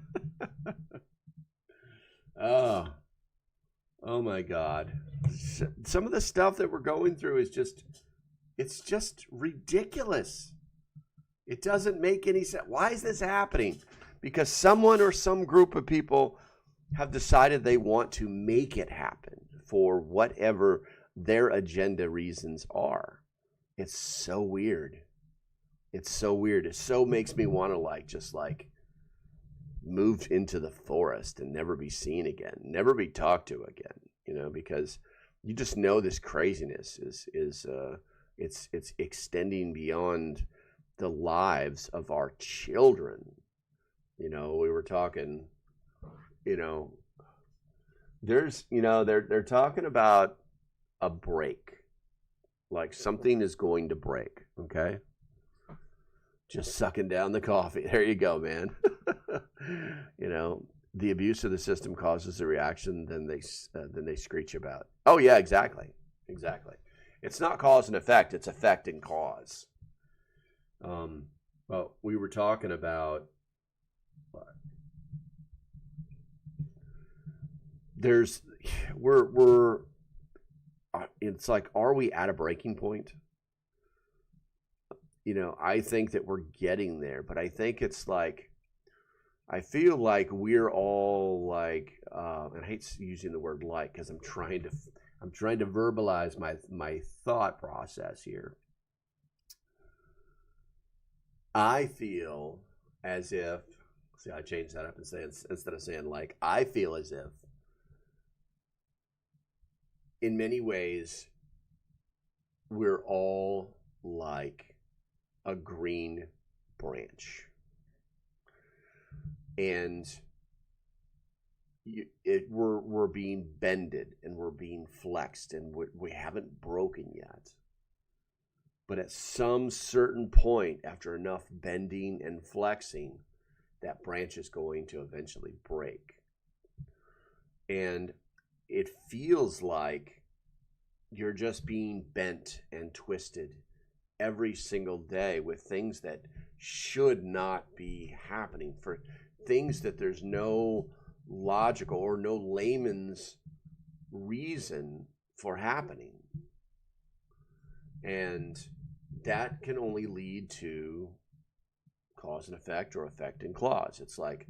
Oh, oh my God. Some of the stuff that we're going through is it's just ridiculous. It doesn't make any sense. Why is this happening? Because someone or some group of people have decided they want to make it happen for whatever their agenda reasons are. It's so weird. It's so weird. It so makes me want to just move into the forest and never be seen again, never be talked to again, because you just know this craziness is it's extending beyond the lives of our children. We were talking, there's, they're talking about a break, like something is going to break. Okay. Just sucking down the coffee. There you go, man. The abuse of the system causes a reaction, then they screech about. Oh yeah, exactly. It's not cause and effect, it's effect and cause. Well, we were talking about what? It's like, are we at a breaking point? I think that we're getting there, but I think it's like, I feel like we're all and I hate using the word because I'm trying to verbalize my thought process here. I feel as if, see, I changed that up and say, instead of saying I feel as if in many ways we're all like a green branch, and we're being bended and we're being flexed, and we haven't broken yet. But at some certain point, after enough bending and flexing, that branch is going to eventually break. And it feels like you're just being bent and twisted every single day with things that should not be happening, for things that there's no logical or no layman's reason for happening. And that can only lead to cause and effect, or effect and cause. It's like,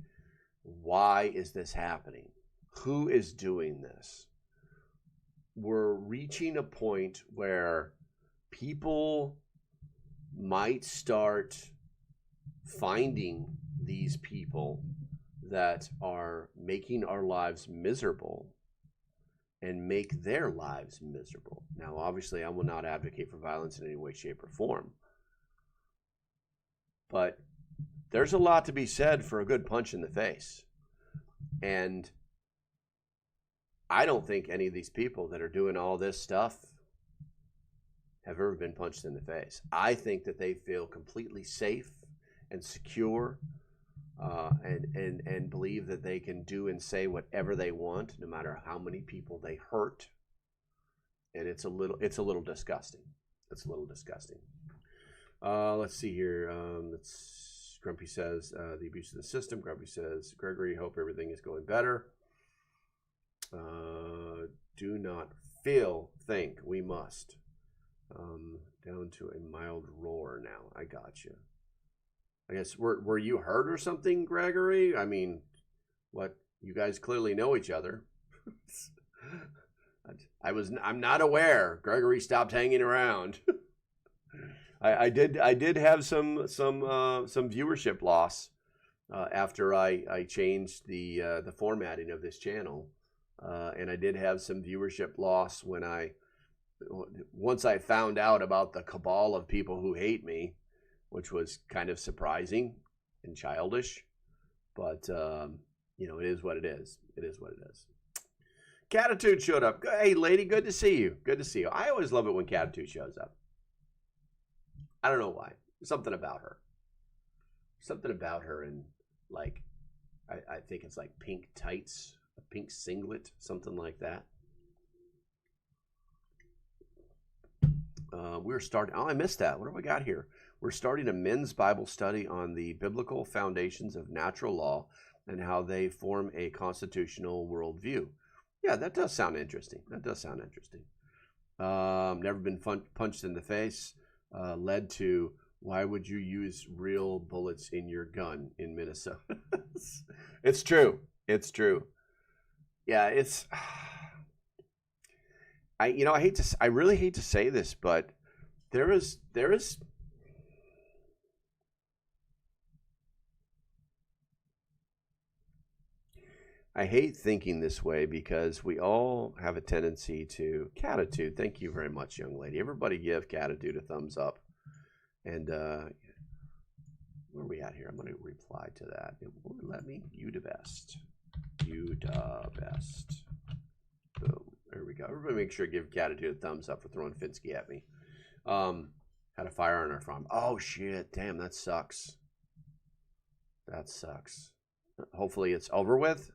why is this happening? Who is doing this? We're reaching a point where people might start finding these people that are making our lives miserable and make their lives miserable. Now, obviously, I will not advocate for violence in any way, shape, or form. But there's a lot to be said for a good punch in the face. And I don't think any of these people that are doing all this stuff have ever been punched in the face. I think that they feel completely safe and secure, and believe that they can do and say whatever they want, no matter how many people they hurt. And it's a little disgusting. It's a little disgusting. Let's see here. Grumpy says the abuse of the system. Grumpy says, Gregory, hope everything is going better. Do not think we must. Down to a mild roar now. I got you. I guess, were you hurt or something, Gregory? I mean, what? You guys clearly know each other. I'm not aware. Gregory stopped hanging around. I did have some viewership loss after I changed the formatting of this channel, and I did have some viewership loss once I found out about the cabal of people who hate me, which was kind of surprising and childish, but it is what it is. It is what it is. Catitude showed up. Hey, lady, good to see you. Good to see you. I always love it when Catitude shows up. I don't know why. Something about her. Something about her, and I think it's like pink tights, a pink singlet, something like that. We're starting. Oh, I missed that. What have we got here? We're starting a men's Bible study on the biblical foundations of natural law and how they form a constitutional worldview. Yeah, that does sound interesting. That does sound interesting. Never been punched in the face. Led to, why would you use real bullets in your gun in Minnesota? It's true. It's true. Yeah, it's... I really hate to say this, but there is I hate thinking this way because we all have a tendency to catitude. Thank you very much, young lady. Everybody give catitude a thumbs up. And where are we at here? I'm going to reply to that. It won't let me. You the best. You the best. Boom. There we go. Everybody make sure to give catitude a thumbs up for throwing Finsky at me. Had a fire on our farm. Oh, shit. Damn, that sucks. That sucks. Hopefully it's over with.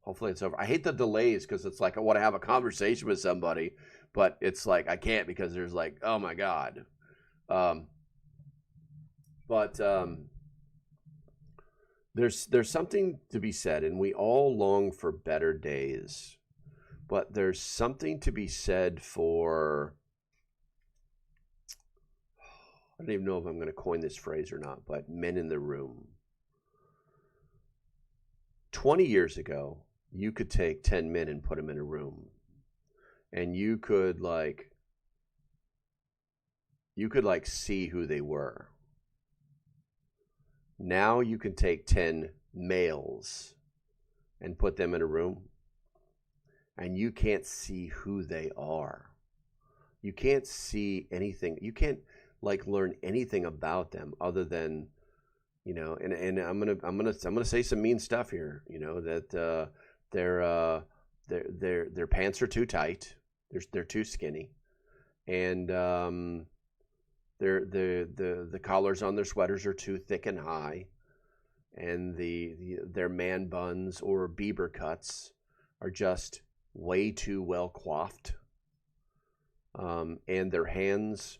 Hopefully it's over. I hate the delays because it's like I want to have a conversation with somebody, but it's like I can't because there's like, oh my God. There's something to be said, and we all long for better days. But there's something to be said for, I don't even know if I'm going to coin this phrase or not, but men in the room. 20 years ago, you could take 10 men and put them in a room, and you could see who they were. Now you can take 10 males and put them in a room, and you can't see who they are. You can't see anything. You can't learn anything about them other than, and I'm gonna say some mean stuff here. That their pants are too tight. They're too skinny, and the collars on their sweaters are too thick and high, and their man buns or Bieber cuts are just way too well coiffed, and their hands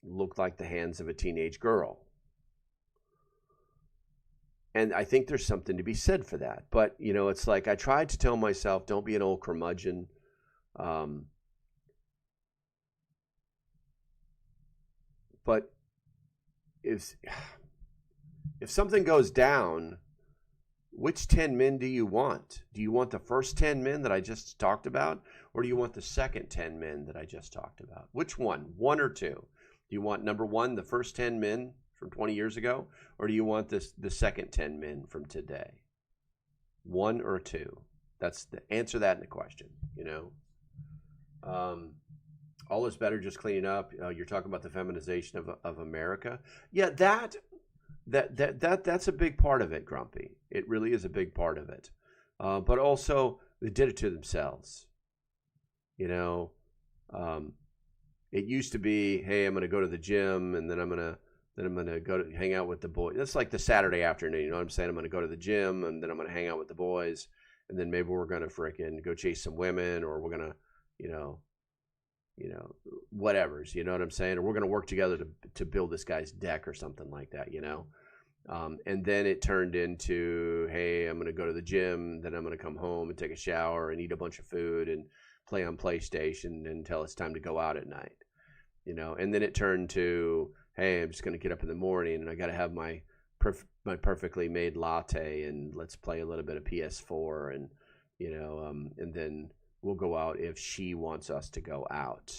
look like the hands of a teenage girl. And I think there's something to be said for that. But, it's like I tried to tell myself, don't be an old curmudgeon. But if something goes down, which 10 men do you want? Do you want the first 10 men that I just talked about? Or do you want the second 10 men that I just talked about? Which one? One or two? Do you want number one, the first 10 men from 20 years ago? Or do you want the second 10 men from today? One or two? That's the answer that in the question, all is better just cleaning up. You're talking about the feminization of America. Yeah, that's a big part of it, Grumpy. It really is a big part of it. But also they did it to themselves. It used to be, hey, I'm going to go to the gym, and then I'm going to go to hang out with the boys. That's like the Saturday afternoon. You know what I'm saying? I'm going to go to the gym, and then I'm going to hang out with the boys, and then maybe we're going to frickin' go chase some women, or we're going to, whatever's, you know what I'm saying? Or we're going to work together to build this guy's deck or something like that, and then it turned into, hey, I'm going to go to the gym, then I'm going to come home and take a shower and eat a bunch of food and play on PlayStation until it's time to go out at night, and then it turned to, hey, I'm just going to get up in the morning and I got to have my perfectly made latte and let's play a little bit of PS4 and, and then we'll go out if she wants us to go out.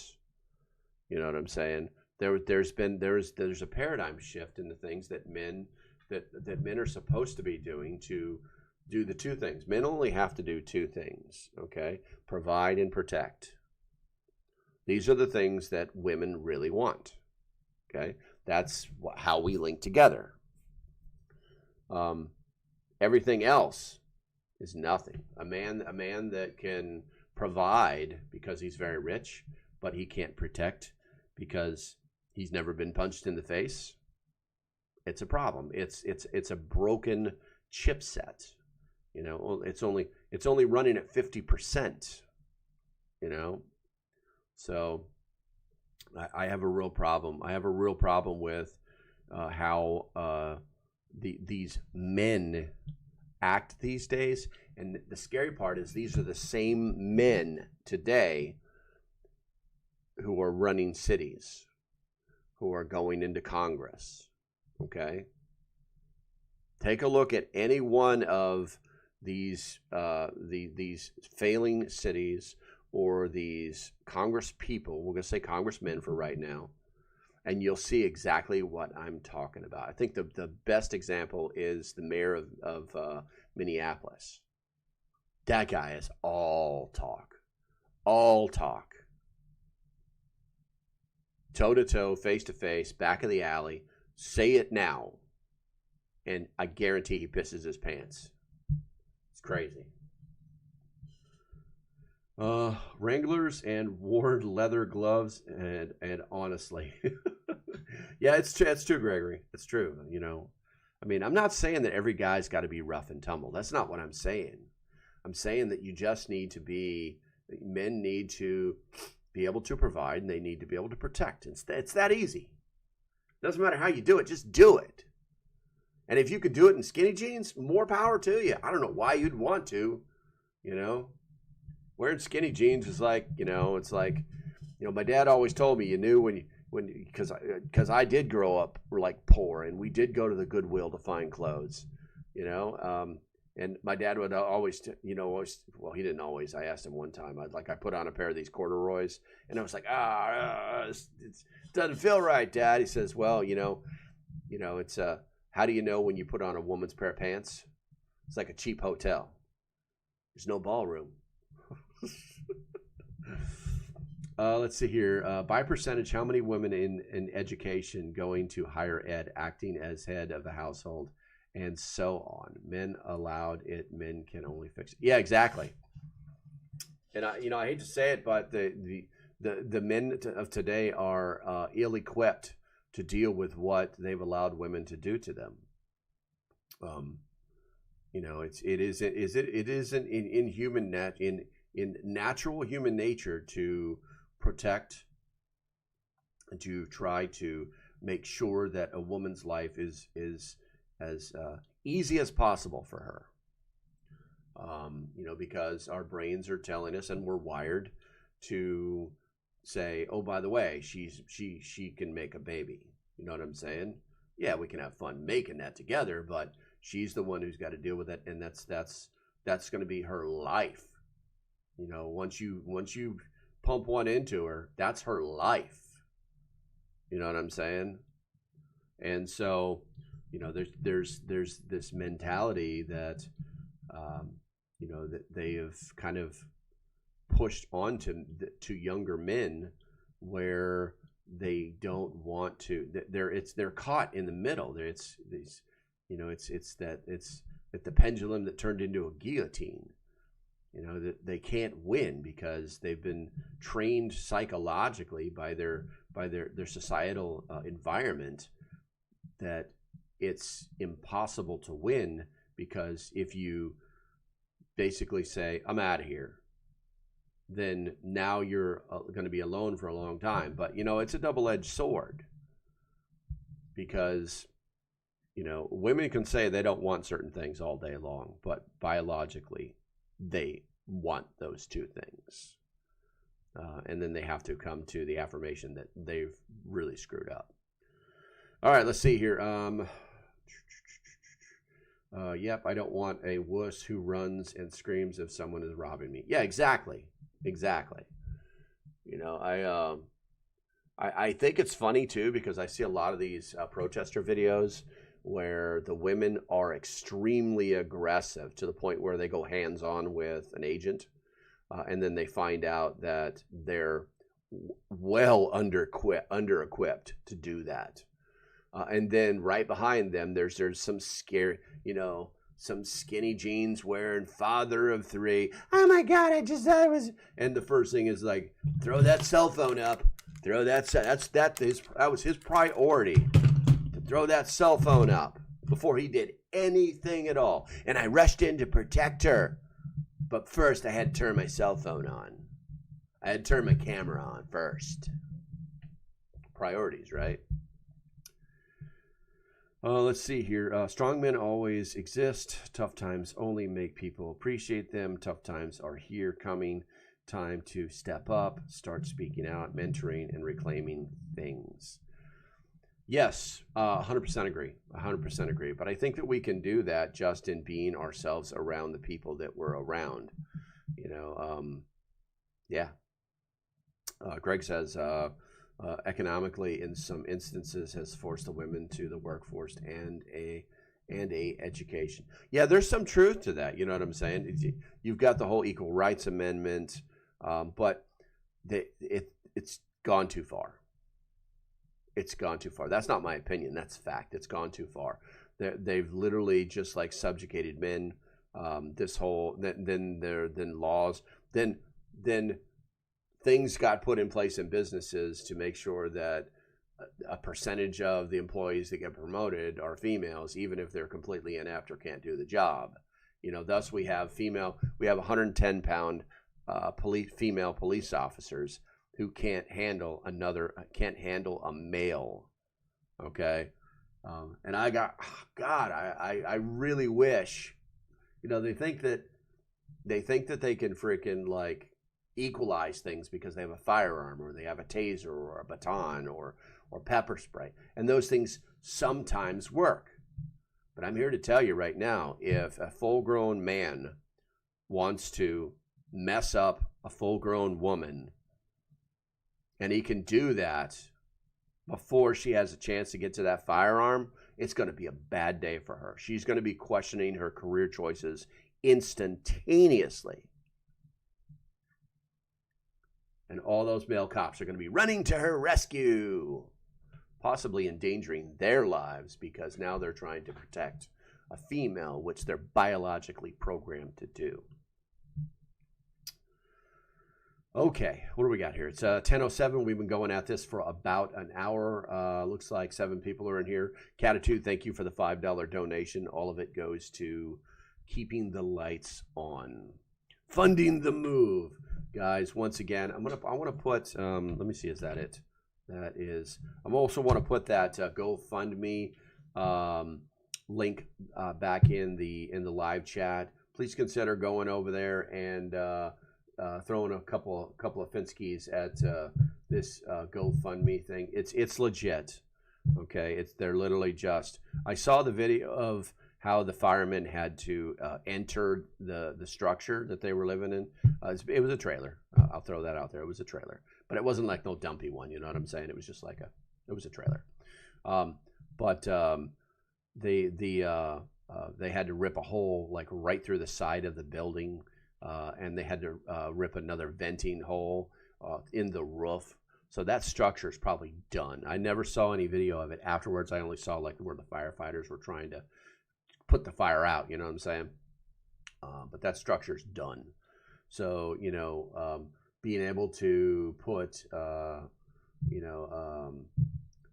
You know what I'm saying? There's a paradigm shift in the things that men are supposed to be doing to do the two things. Men only have to do two things, okay? Provide and protect. These are the things that women really want, okay? That's how we link together. Everything else is nothing. A man that can provide because he's very rich, but he can't protect because he's never been punched in the face. It's a problem. It's a broken chipset. It's only running at 50%. So I have a real problem. I have a real problem with how these men act these days. And the scary part is these are the same men today who are running cities, who are going into Congress. Okay? Take a look at any one of these these failing cities or these Congress people. We're going to say congressmen for right now, and you'll see exactly what I'm talking about. I think the best example is the mayor of Minneapolis. That guy is all talk, toe to toe, face to face, back of the alley. Say it now, and I guarantee he pisses his pants. It's crazy. Wranglers and worn leather gloves, and honestly, yeah, it's true, Gregory. It's true. You know, I mean, I'm not saying that every guy's got to be rough and tumble. That's not what I'm saying. I'm saying that you just need to be. Men need to be able to provide, and they need to be able to protect. It's that easy. Doesn't matter how you do it, just do it. And if you could do it in skinny jeans, more power to you. I don't know why you'd want to, you know. Wearing skinny jeans is like, you know, it's like, you know, my dad always told me you knew because I did grow up like poor, and we did go to the Goodwill to find clothes, you know. And my dad would always, well, he didn't always. I asked him one time, I put on a pair of these corduroys, and I was like, it doesn't feel right, Dad. He says, well, it's how do you know when you put on a woman's pair of pants? It's like a cheap hotel. There's no ballroom. Let's see here. By percentage, how many women in education going to higher ed, acting as head of the household, and so on? Men allowed it. Men can only fix it. Yeah, exactly. And I hate to say it, but the men of today are ill-equipped to deal with what they've allowed women to do to them. It isn't in natural human nature to protect and to try to make sure that a woman's life is as easy as possible for her. Because our brains are telling us, and we're wired to say, oh, by the way, she can make a baby. You know what I'm saying? Yeah, we can have fun making that together, but she's the one who's got to deal with it, and that's going to be her life. You know, once you pump one into her, that's her life. You know what I'm saying? And so, there's this mentality that, that they have kind of pushed onto to younger men, where they don't want to. They're caught in the middle. It's the pendulum that turned into a guillotine. That they can't win because they've been trained psychologically by their societal environment that it's impossible to win, because if you basically say, I'm out of here, then now you're going to be alone for a long time. But, it's a double-edged sword, because, women can say they don't want certain things all day long, but biologically they want those two things. And then they have to come to the affirmation that they've really screwed up. All right, let's see here. Yep, I don't want a wuss who runs and screams if someone is robbing me. Yeah, exactly. I think it's funny too, because I see a lot of these protester videos where the women are extremely aggressive to the point where they go hands-on with an agent, and then they find out that they're well under-equipped to do that. And then right behind them, there's some scary, some skinny jeans wearing father of three. Oh my God, I was. And the first thing is like, throw that cell phone up. That was his priority, to throw that cell phone up before he did anything at all. And I rushed in to protect her, but first I had to turn my cell phone on. I had to turn my camera on first. priorities, right? Let's see here. Strong men always exist. Tough times only make people appreciate them. Tough times are here coming. Time to step up, start speaking out, mentoring, and reclaiming things. Yes, 100% agree. 100% agree. But I think that we can do that just in being ourselves around the people that we're around. You know, yeah. Greg says, economically, in some instances, has forced the women to the workforce and a education. Yeah, there's some truth to that. You know what I'm saying? You've got the whole Equal Rights Amendment, but it's gone too far. It's gone too far. That's not my opinion. That's fact. It's gone too far. They've literally just like subjugated men. This whole then laws, then things got put in place in businesses to make sure that a percentage of the employees that get promoted are females, even if they're completely inept or can't do the job. You know, thus we have 110-pound female police officers who can't handle a male. Okay. And I really wish, you know, they think that they can freaking like equalize things because they have a firearm or they have a taser or a baton or pepper spray. And those things sometimes work. But I'm here to tell you right now, if a full-grown man wants to mess up a full-grown woman, and he can do that before she has a chance to get to that firearm, it's going to be a bad day for her. She's going to be questioning her career choices instantaneously. And all those male cops are going to be running to her rescue, possibly endangering their lives because now they're trying to protect a female, which they're biologically programmed to do. Okay, what do we got here? It's 10:07. We've been going at this for about an hour. Looks like 7 people are in here. Catitude, thank you for the $5 donation. All of it goes to keeping the lights on, funding the move. Guys, once again, I want to put, let me see, is that it? That is, I also want to put that GoFundMe link back in the live chat. Please consider going over there and throwing a couple of Finskis at this GoFundMe thing. It's legit, okay? They're literally just. I saw the video of how the firemen had to enter the structure that they were living in. It was a trailer. I'll throw that out there. It was a trailer, but it wasn't like no dumpy one. You know what I'm saying? It was just like it was a trailer. They had to rip a hole like right through the side of the building. And they had to rip another venting hole in the roof. So that structure is probably done. I never saw any video of it afterwards. I only saw like where the firefighters were trying to put the fire out. You know what I'm saying? But that structure's done. So, you know, being able to put,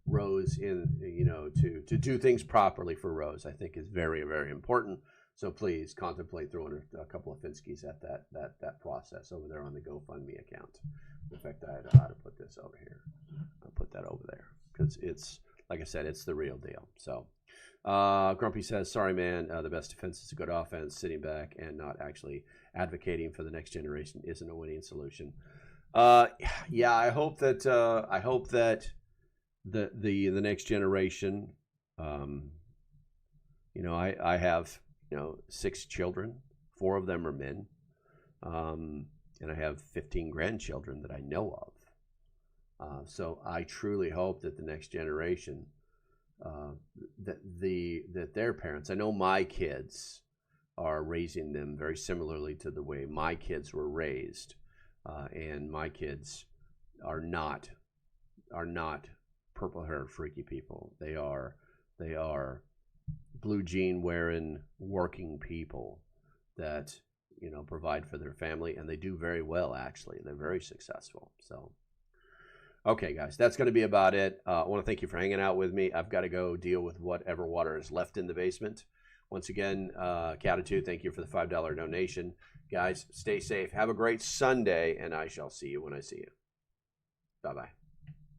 Rose in, you know, to do things properly for Rose, I think is very, very important. So please contemplate throwing a couple of Finskis at that process over there on the GoFundMe account. In fact, I ought to put this over here. I'll put that over there because it's, like I said, it's the real deal. So Grumpy says, sorry, man, the best defense is a good offense. Sitting back and not actually advocating for the next generation isn't a winning solution. Yeah, I hope that the next generation, you know, I have, you know, 6 children, 4 of them are men, and I have 15 grandchildren that I know of. So I truly hope that the next generation, that their parents, I know my kids are raising them very similarly to the way my kids were raised, and my kids are not purple-haired freaky people. They are blue jean wearing working people that, you know, provide for their family, and they do very well, actually. They're very successful. So okay, guys, that's going to be about it. I want to thank you for hanging out with me. I've got to go deal with whatever water is left in the basement. Once again, Catitude, thank you for the $5 donation. Guys, stay safe. Have a great Sunday, and I shall see you when I see you. Bye-bye.